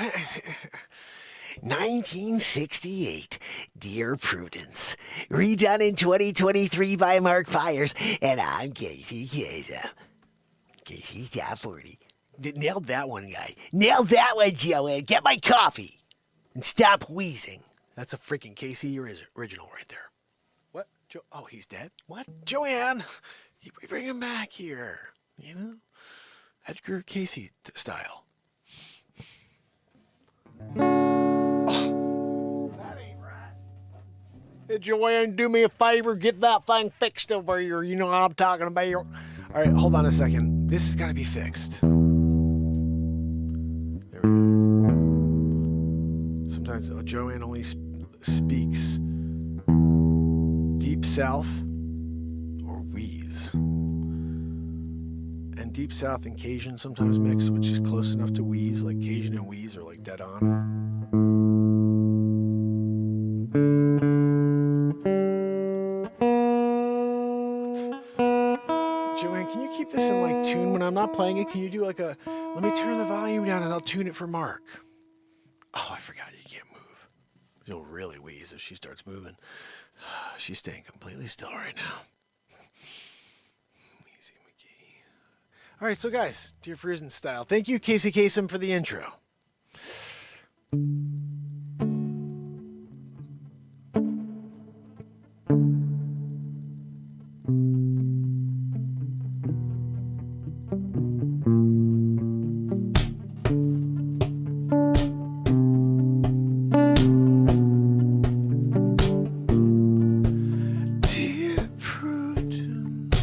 1968, Dear Prudence. Redone in 2023 by Mark Pires, and I'm Casey Kasem. Casey's top 40. Nailed that one, guy. Nailed that one, Joanne. Get my coffee. And stop wheezing. That's a freaking Casey original right there. What? Oh, he's dead? What? Joanne! We bring him back here. You know? Edgar Casey style. Oh, that ain't right. Hey, Joanne, do me a favor. Get that thing fixed over here. You know what I'm talking about. All right, hold on a second. This has got to be fixed. There we go. Sometimes Joanne only speaks Deep South or wheeze. And Deep South and Cajun sometimes mix, which is close enough to wheeze, like Cajun and wheeze are like dead on. Joanne, can you keep this in like tune when I'm not playing it? Can you do like let me turn the volume down and I'll tune it for Mark. Oh, I forgot you can't move. You'll really wheeze if she starts moving. She's staying completely still right now. Easy McGee. All right, so guys, Dear Prudence style. Thank you, Casey Kasem, for the intro. Dear Prudence.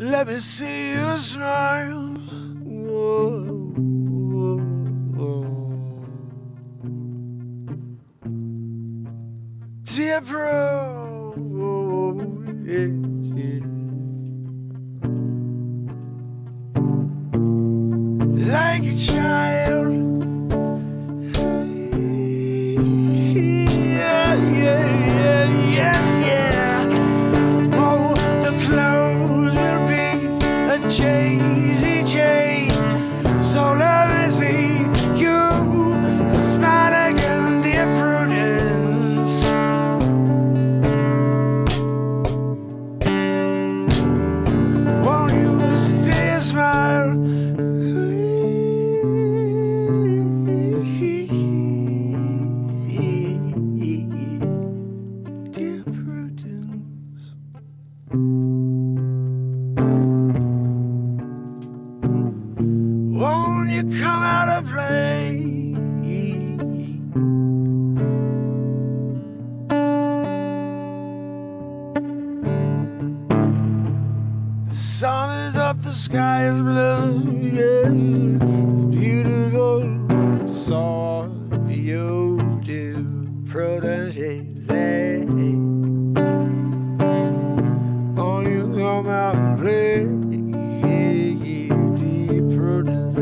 Let me see you smile. Whoa, whoa, whoa. Dear Prudence, yeah. Like a child, yeah, yeah, yeah, yeah, yeah. Oh, the clothes will be a Jay-Z chain. So let me see you smile again, dear Prudence. Won't you stay smile? Dear Prudence. Won't you come out and play? The sun is up, the sky is blue, yeah. It's beautiful. Saw you, dear Prudence, hey. Won't you come out and play? Yeah, dear Prudence.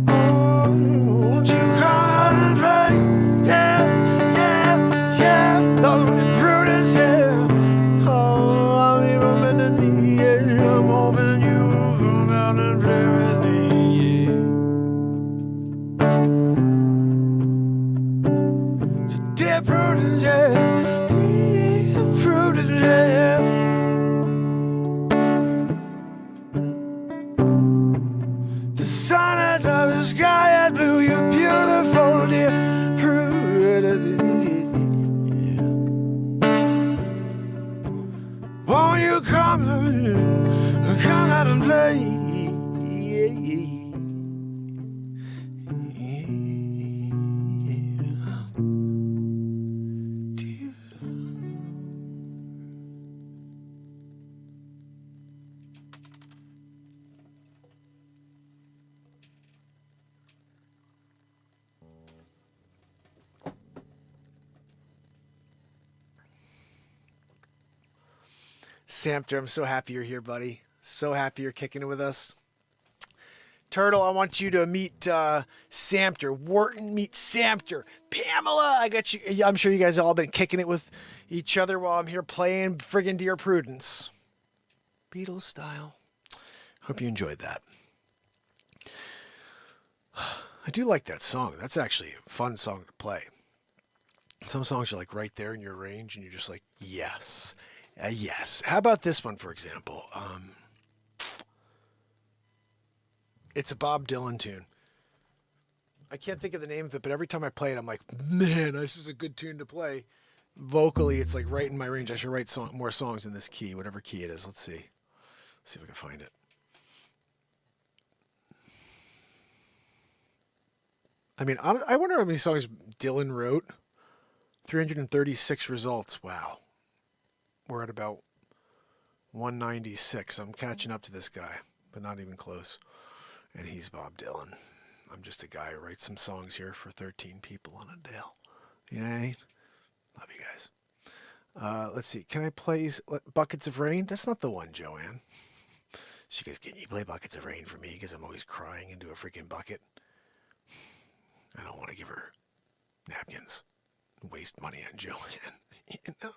Oh, won't you come out and play? Yeah, yeah, yeah. Oh, dear Prudence, yeah. Oh, I'm even bending the edge. I'm hoping you come out and play with me, yeah. So dear Prudence, yeah. Dear Prudence, yeah. The sun is up, the sky is blue. You're beautiful, dear Prudence. Won't you come out and play? Samter, I'm so happy you're here, buddy. So happy you're kicking it with us. Turtle, I want you to meet Samter. Wharton, meet Samter. Pamela, I got you. I'm sure you guys have all been kicking it with each other while I'm here playing friggin' Dear Prudence. Beatles style. Hope you enjoyed that. I do like that song. That's actually a fun song to play. Some songs are like right there in your range and you're just like, yes. Yes. How about this one, for example? It's a Bob Dylan tune. I can't think of the name of it, but every time I play it, I'm like, man, this is a good tune to play. Vocally, it's like right in my range. I should write more songs in this key, whatever key it is. Let's see. Let's see if I can find it. I mean, I wonder how many songs Dylan wrote. 336 results. Wow. We're at about 196. I'm catching up to this guy, but not even close. And he's Bob Dylan. I'm just a guy who writes some songs here for 13 people on a deal. You know what I mean? Love you guys. Let's see. Can I play Buckets of Rain? That's not the one, Joanne. She goes, can you play Buckets of Rain for me? Because I'm always crying into a freaking bucket. I don't want to give her napkins. Waste money on Joanne. You know,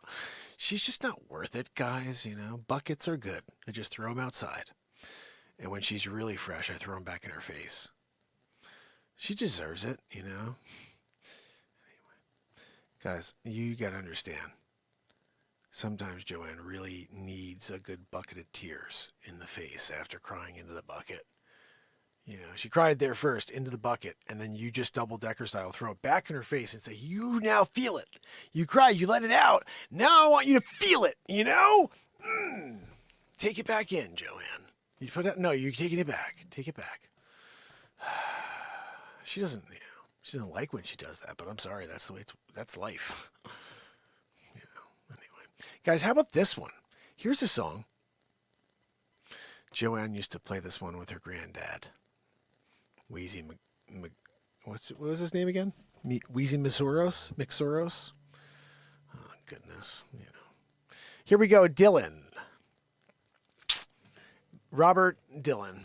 she's just not worth it, guys. You know, buckets are good. I just throw them outside. And when she's really fresh, I throw them back in her face. She deserves it, you know. Anyway, guys, you got to understand. Sometimes Joanne really needs a good bucket of tears in the face after crying into the bucket. You know, she cried there first, into the bucket, and then you just double-decker style throw it back in her face and say, you now feel it. You cry, you let it out. Now I want you to feel it, you know? Take it back in, Joanne. You put it, no, you're taking it back. Take it back. She doesn't, you know, she doesn't like when she does that, but I'm sorry, that's the way that's life. You know, anyway. Guys, how about this one? Here's a song. Joanne used to play this one with her granddad. Wheezy what was his name again? Wheezy Mixoros? Oh, goodness. You know. Here we go, Dylan. Robert Dylan.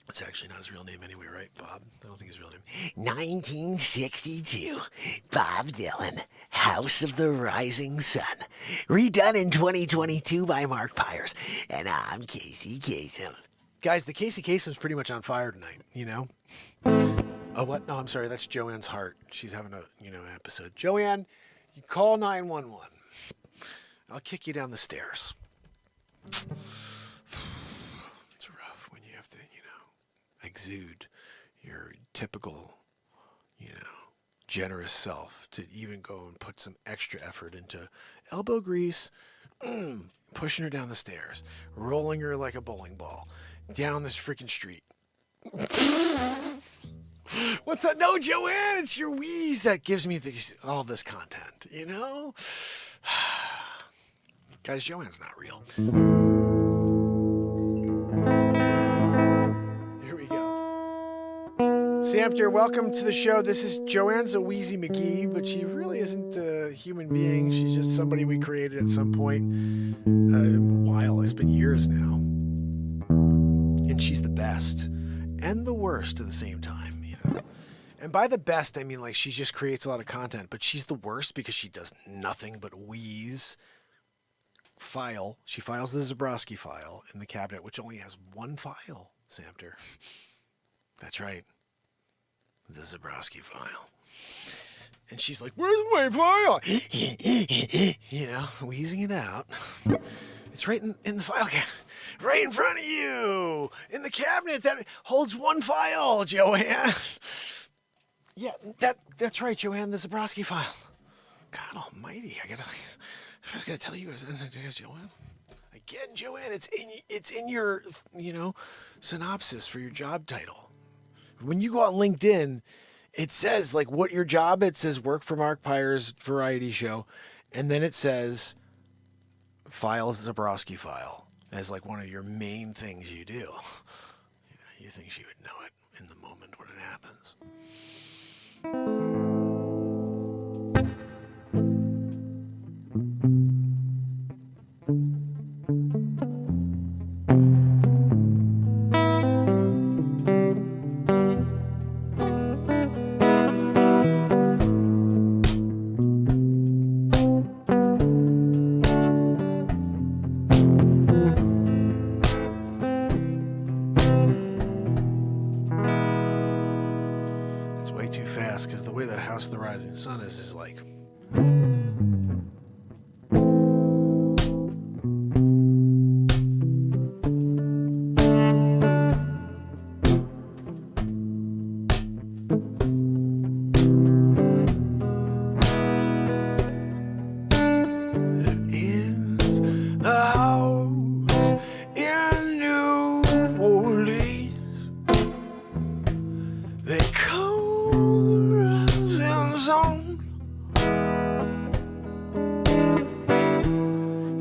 It's actually not his real name anyway, right, Bob? I don't think his real name. 1962. Bob Dylan. House of the Rising Sun. Redone in 2022 by Mark Pires. And I'm Casey Kasem. Guys, the Casey Kasem's pretty much on fire tonight, you know? Oh, what? No, I'm sorry. That's Joanne's heart. She's having an episode. Joanne, you call 911. I'll kick you down the stairs. It's rough when you have to, exude your typical, generous self to even go and put some extra effort into elbow grease, pushing her down the stairs, rolling her like a bowling ball down this freaking street. What's that? No, Joanne, it's your wheeze that gives me all this content, Guys, Joanne's not real. Here we go. Samter, welcome to the show. This is Joanne's a Wheezy McGee, but she really isn't a human being. She's just somebody we created at some point. A while. It's been years now. And she's the best and the worst at the same time, And by the best, I mean like she just creates a lot of content, but she's the worst because she does nothing but wheeze. She files the Zabrowski file in the cabinet, which only has one file, Samter. That's right. The Zabrowski file. And she's like, where's my file? Wheezing it out. It's right in the file cabinet. Right in front of you. In the cabinet that holds one file, Joanne. Yeah, that's right, Joanne, the Zabrowski file. God almighty, I was gonna tell you guys, Joanne. Again, Joanne, it's in your synopsis for your job title. When you go on LinkedIn, it says like what your job. It says work for Mark Pires variety show, and then it says file Zabrowski file as like one of your main things you do. You think she would know it in the moment when it happens. Because the way the House of the Rising Sun is like...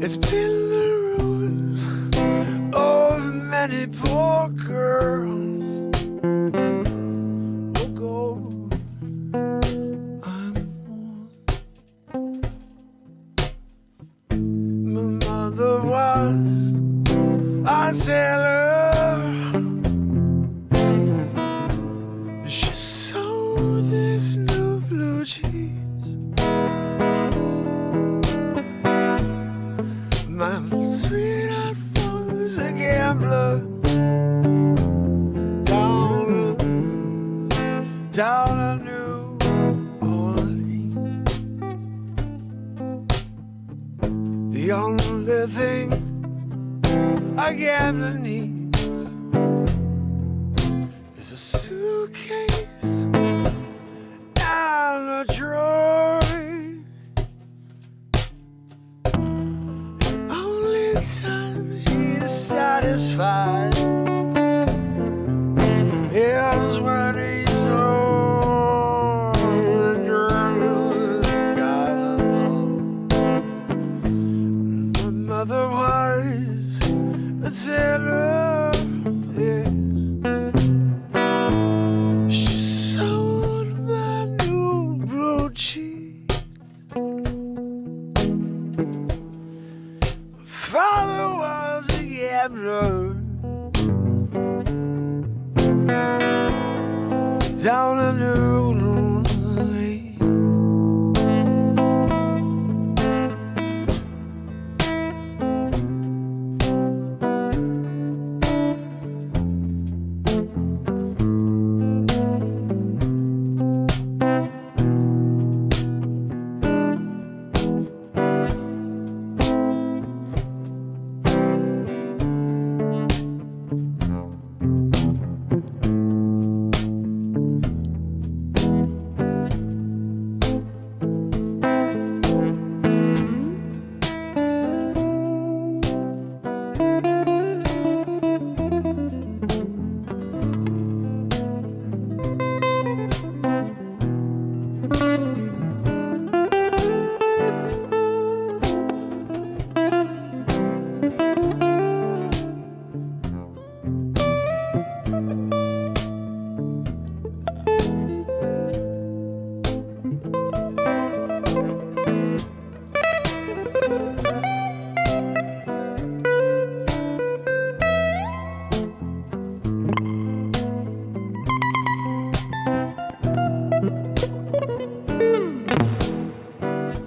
It's been the ruin of many poor girls. Oh God, I'm one. My mother was a sailor. She sewed this new blue jeans. My sweetheart was a gambler down in New Orleans. The only thing a gambler needs is a suitcase and a drawer. Time he's satisfied is when he's old and drunk. God, down a new lane.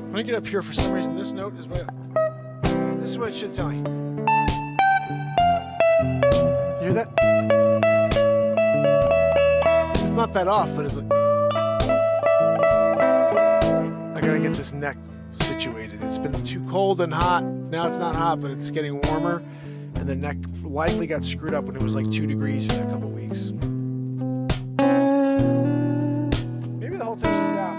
When I get up here, for some reason, this note is this is what it should sound like. You hear that? It's not that off, but it's like. I gotta get this neck situated. It's been too cold and hot. Now it's not hot, but it's getting warmer. And the neck likely got screwed up when it was like 2 degrees for a couple weeks. Maybe the whole thing's just out.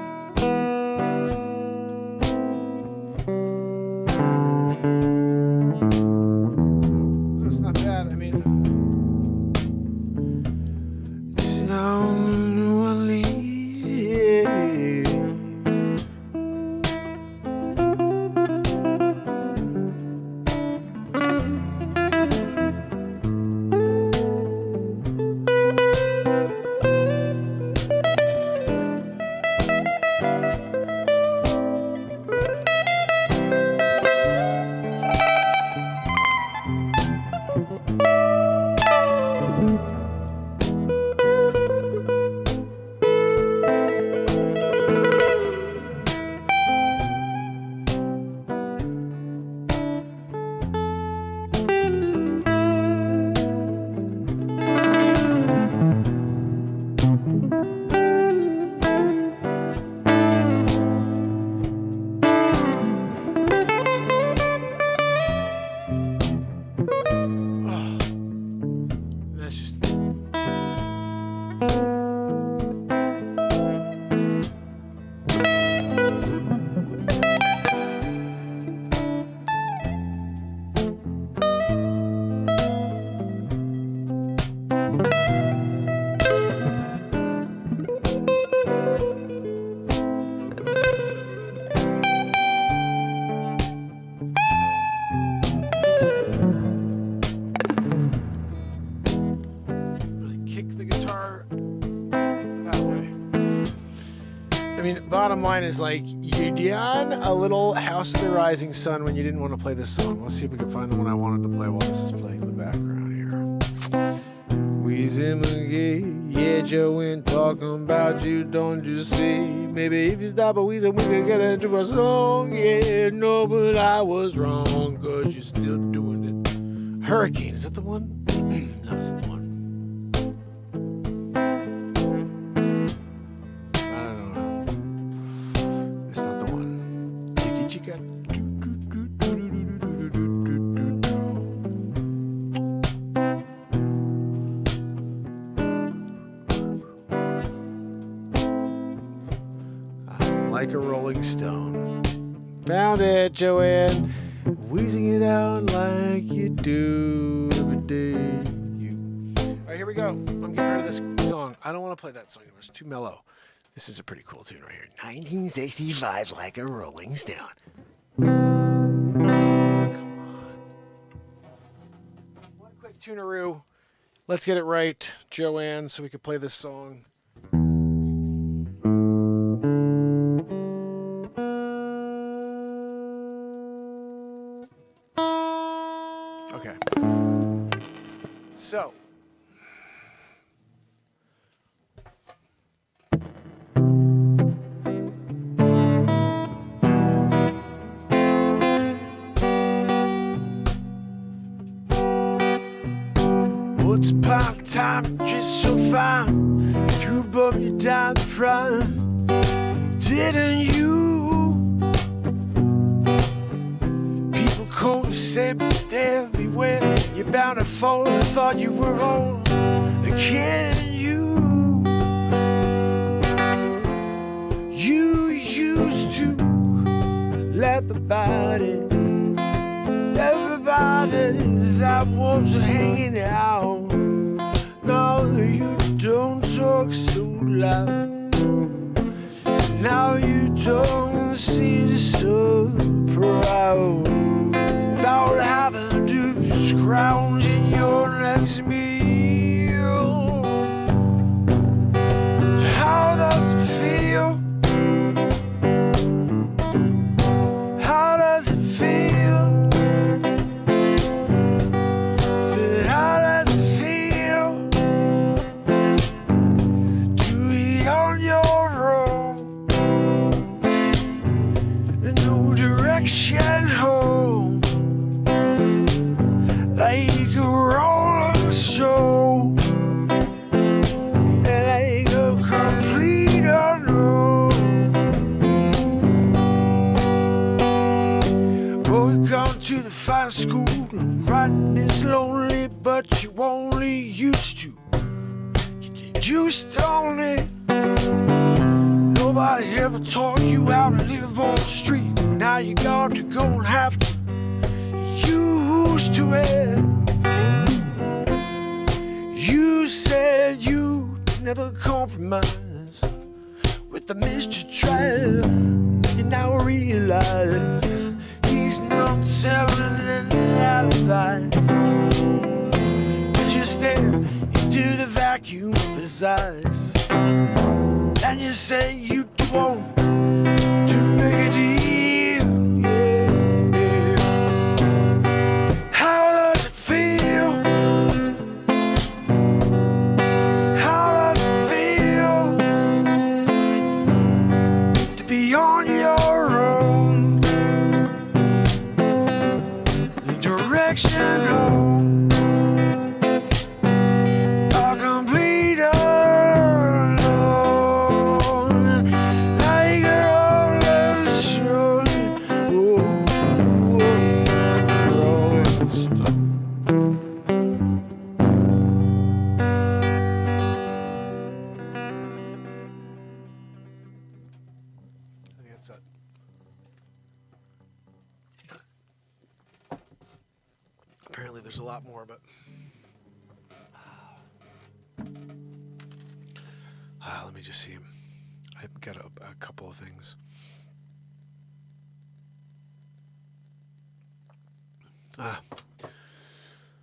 That's not bad. I mean, bottom line is like, you done a little House of the Rising Sun when you didn't want to play this song. Let's see if we can find the one I wanted to play while this is playing in the background here. Weezy McGee, yeah, Joanne talking about you, don't you see? Maybe if you stop a Weezy, we could get into a song. Yeah, no, but I was wrong, cause you're still doing it. Hurricane, is that the one? No, it's not the one. Like a Rolling Stone. Found it, Joanne. Wheezing it out like you do every day. All right, here we go. I'm getting rid of this song. I don't want to play that song anymore. It's too mellow. This is a pretty cool tune right here. 1965, Like a Rolling Stone. Come on. One quick tuneroo. Let's get it right, Joanne, so we can play this song. Okay. So, I'm just so fine. You bought me down the prime, didn't you? People call you said everywhere. You're bound to fall. I thought you were on again. You used to let everybody that was hanging out. Now you don't talk so loud. Now you don't seem so proud about having to scrounge in your next meal. How does it feel? How does it feel? Said, how does it feel to be on your own? No direction home, like a rolling show, like a complete unknown. Oh, we come to the fine school, and writing is lonely, but you only used to. You used only. Nobody ever taught you how to live on the street. Now you got to go and have to used to it. You said you never compromise with the Mr. Trap. You now realize he's not telling any alibis. You just stare into the vacuum of his eyes, and you say you want to make a deal. Yeah, yeah. How does it feel? How does it feel to be on your own? The direction home. Apparently there's a lot more, but let me just see. I've got a couple of things.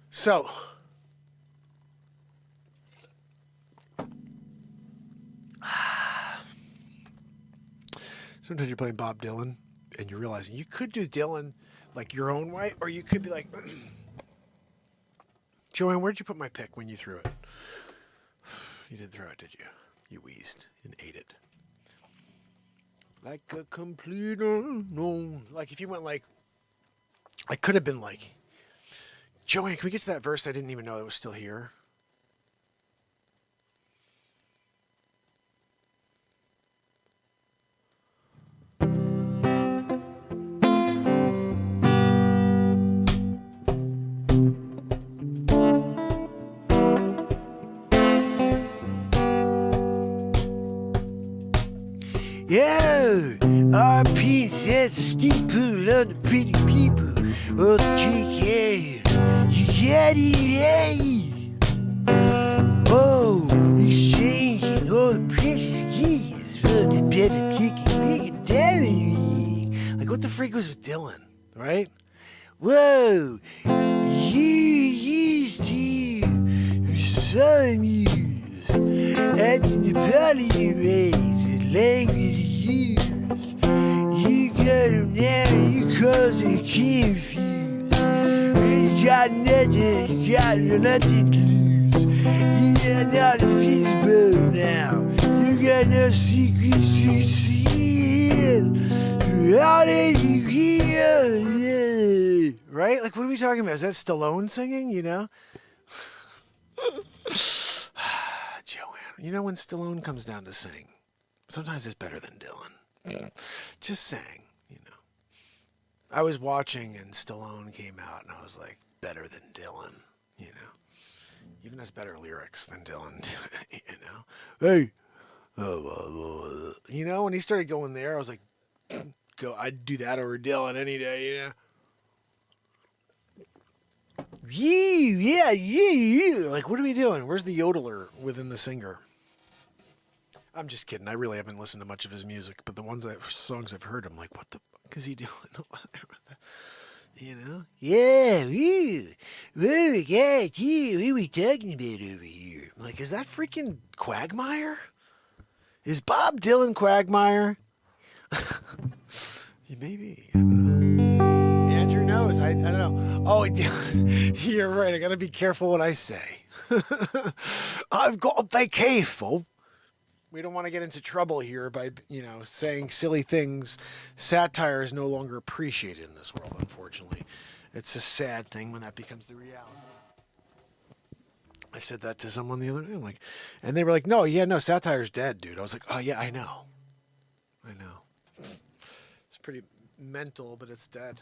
So sometimes you're playing Bob Dylan and you're realizing you could do Dylan like your own way, or you could be like, Joanne, where'd you put my pick when you threw it? You didn't throw it, did you? You wheezed and ate it. Like a complete unknown. Like if you went like, I could have been like, Joanne, can we get to that verse I didn't even know that was still here? Yeah, our princess steeple on the pretty people. Oh, the trick, yeah, you get it, yeah. Oh, he's changing all the precious keys for the better pick it. Like, what the freak was with Dylan, right? Whoa, you used to songs acting the party race and language use. You got him now, you cause it confused. You got nothing, you got nothing to lose. You got not invisible now. You got no secrets to seal. How did you hear? Yeah. Right? Like, what are we talking about? Is that Stallone singing, you know? You know, when Stallone comes down to sing, sometimes it's better than Dylan. Just saying, you know. I was watching and Stallone came out and I was like, better than Dylan, you know. Even has better lyrics than Dylan, you know. Hey, you know, when he started going there, I was like, I'd do that over Dylan any day, you know. Yeah. Like, what are we doing? Where's the yodeler within the singer? I'm just kidding. I really haven't listened to much of his music, but the songs I've heard, I'm like, what the fuck is he doing? You know? Yeah, what are we talking about over here? I'm like, is that freaking Quagmire? Is Bob Dylan Quagmire? Maybe. I don't know. Andrew knows. I don't know. Oh, you're right. I got to be careful what I say. I've got to be careful. We don't want to get into trouble here by, you know, saying silly things. Satire is no longer appreciated in this world, unfortunately. It's a sad thing when that becomes the reality. I said that to someone the other day, and they were like, no, satire's dead, dude. I was like, oh, yeah, I know. It's pretty mental, but it's dead.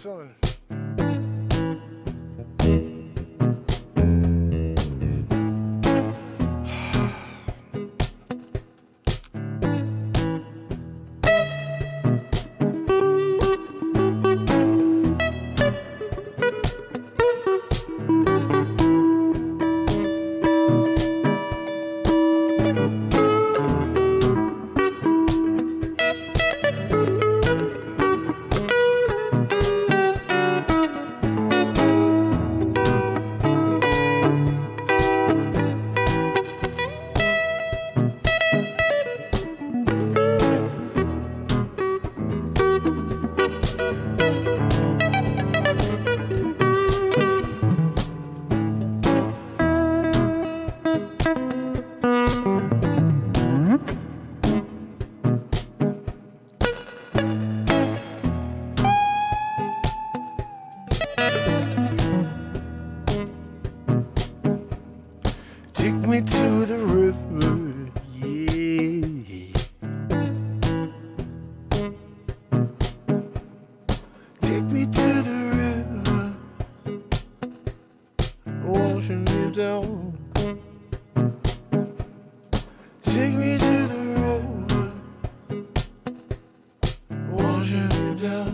Feeling. down. Take me to the river, washing me down.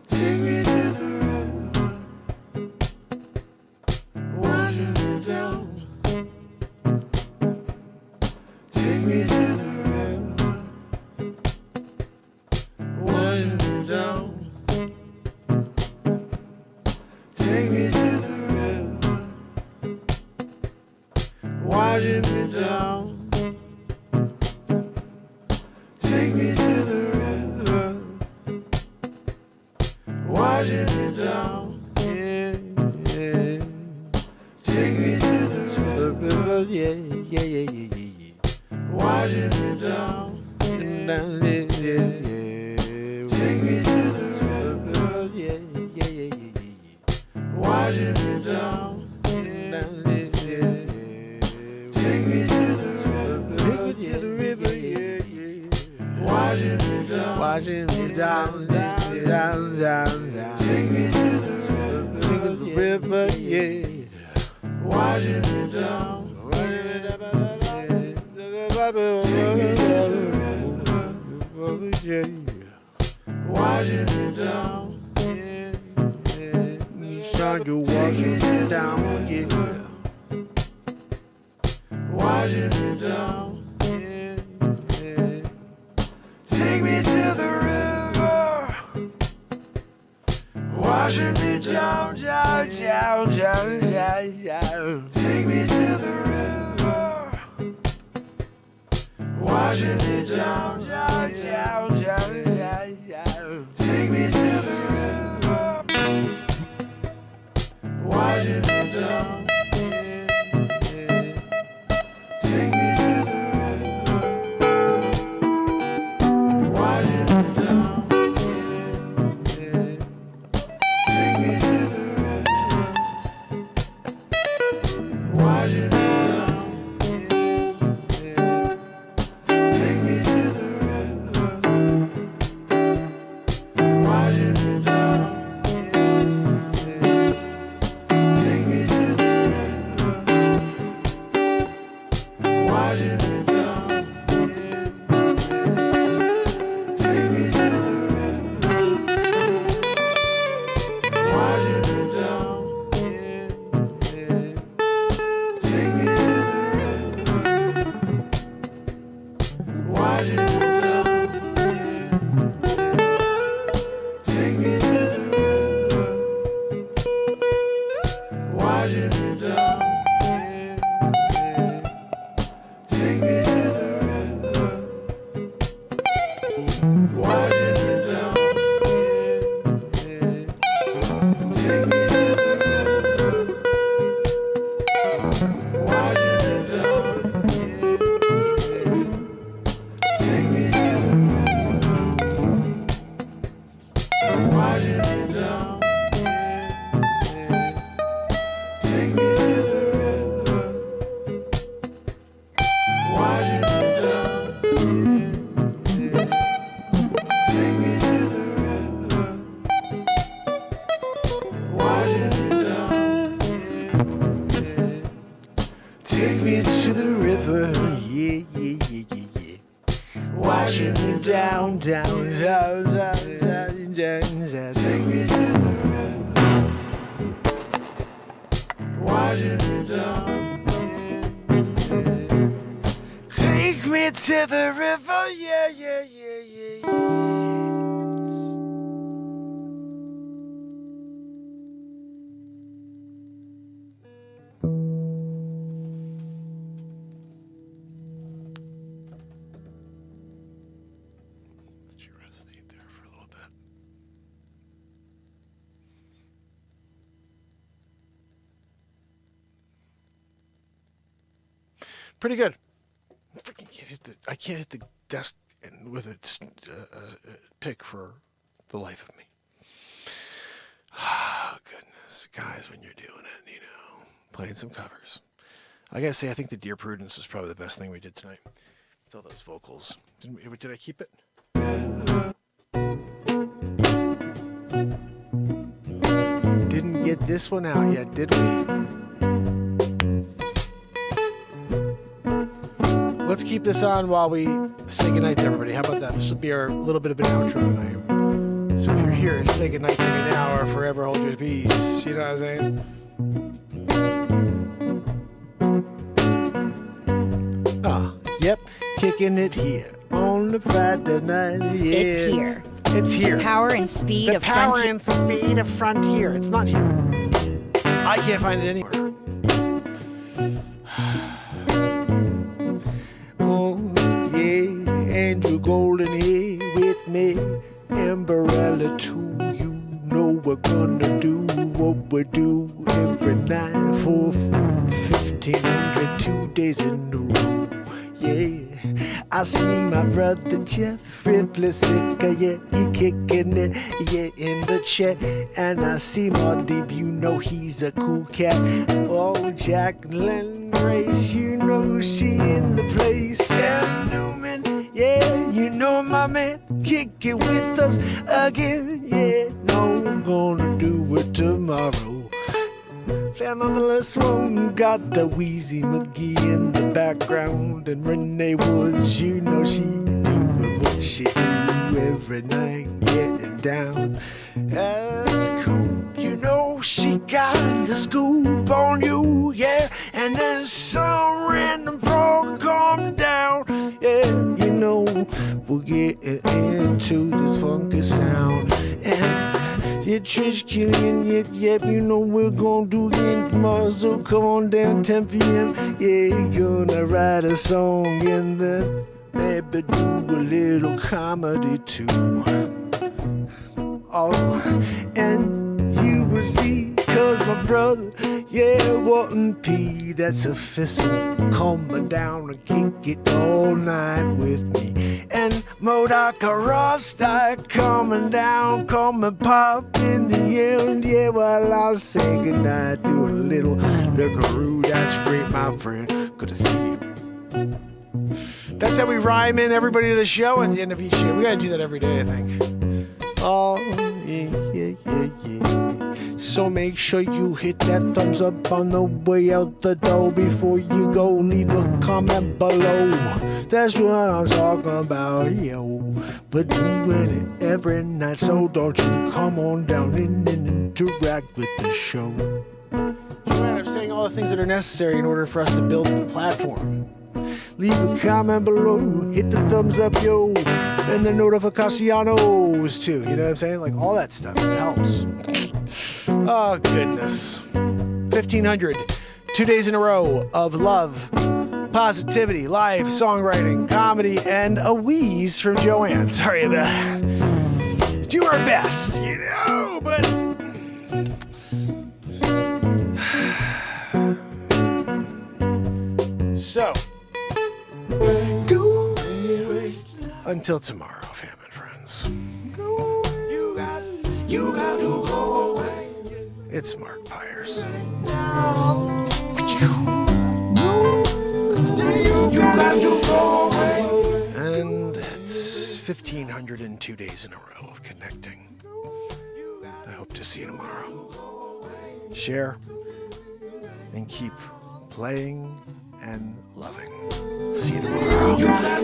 Take me to the river, washing me down. Take me to the river, washing me down. Take me to the river, washing me down. Take me to the river, washing me down. Yeah, yeah. Take me to the river, yeah, yeah, yeah, yeah, yeah. Washing me down. Yeah, yeah, yeah, yeah. Take me to the river, yeah, yeah, yeah, yeah, yeah. Washing me down. Yeah, yeah, yeah. Take me to the river, take me to the river, yeah, yeah. Washing me down, washing me down, down, down, down, down. Take me to the river, yeah. Washing me down, washing me down, take me to the river, yeah. Washing me down, yeah, yeah. Son, you washing me down, yeah. Washing me down, yeah, yeah. Take me to the river, washing me down, down, down, down, down, down. Take me to the river, washing me down, down, down, down, down, down. Take me to the river, washing me down, yeah, yeah. Take me to the river, washing me down, yeah, yeah. Take me to the river, washing me down, yeah, yeah. Take me to the river, washing me down, yeah, yeah. Take me to the river, washing me down, yeah, yeah. Take me to the river, washing me down, yeah, yeah. Take me to the river, washing me down, yeah, yeah. Take me to the river, washing me down, yeah, yeah. Take me to the river, washing me down, yeah, yeah. Take me to the river, washing me down, yeah, yeah. Take me to the river, washing me down, yeah, yeah. Take me to the river, washing me down, yeah, yeah. Take me to the river, washing me down, yeah, yeah. Take me to the river, yeah, yeah, yeah, yeah, yeah. Washing me down, down, down, down, down, down, down. Take me to the river, washing me down, yeah, yeah. Take me to the river, yeah, yeah, yeah, yeah, yeah. Let you resonate there for a little bit. Pretty good. I can't hit the desk with a pick for the life of me. Oh, goodness. Guys, when you're doing it, playing some covers. I gotta say, I think the Dear Prudence was probably the best thing we did tonight. With all those vocals. Did I keep it? Didn't get this one out yet, did we? Let's keep this on while we say goodnight to everybody. How about that? This will be our little bit of an outro tonight. So if you're here, say goodnight to me now or forever hold your peace. You know what I'm saying? Yep, kicking it here on the Friday night. Yeah. It's here. It's here. The power and speed the of power Frontier. and speed of Frontier. It's not here. I can't find it anywhere. Oh, yeah, and you're golden here with me. Umbrella too. You know we're gonna do what we do every night for 1,500 2 days in a row. Yeah, I see my brother Jeffrey Blessica, yeah, he kicking it, yeah, in the chat. And I see my Deep, you know he's a cool cat. Oh, Jacqueline Grace, you know she in the place. And Newman, yeah, you know my man, kick it with us again. Yeah, no, we're gonna do it tomorrow. Fabulous one, got the Wheezy McGee in the background, and Renee Woods, you know she doing what she do every night, getting down. That's cool, you know she got the scoop on you, yeah, and then some random frog come down, yeah, you know we'll get into this funky sound. And yeah, Trish Killian, yep, you know we're gonna do it tomorrow, so come on down 10 p.m. Yeah, gonna write a song and then maybe do a little comedy too. Oh, and you will see, cause my brother, yeah, wasn't P, that's official, coming down and kick it all night with me. And Modaka Rothstein coming down, coming pop in the end, yeah, while I'll say goodnight, do a little lookaroo, that's great, my friend, good to see you. That's how we rhyme in everybody to the show at the end of each show. We gotta do that every day, I think. Oh, yeah. So make sure you hit that thumbs up on the way out the door. Before you go, leave a comment below. That's what I'm talking about, yo. But doing it every night, so don't you come on down and interact with the show. Joanne, I'm saying all the things that are necessary in order for us to build the platform. Leave a comment below, hit the thumbs up, yo, and the notificaciones too. You know what I'm saying? Like all that stuff, it helps. Oh, goodness. 1,500, 2 days in a row of love, positivity, live songwriting, comedy, and a wheeze from Joanne. Sorry about that. Do our best, you know, but... So... until tomorrow, fam and friends. You got to go away. It's Mark Pires. You got to go away. And it's 1,502 days in a row of connecting. I hope to see you tomorrow. Share and keep playing and loving. See you tomorrow.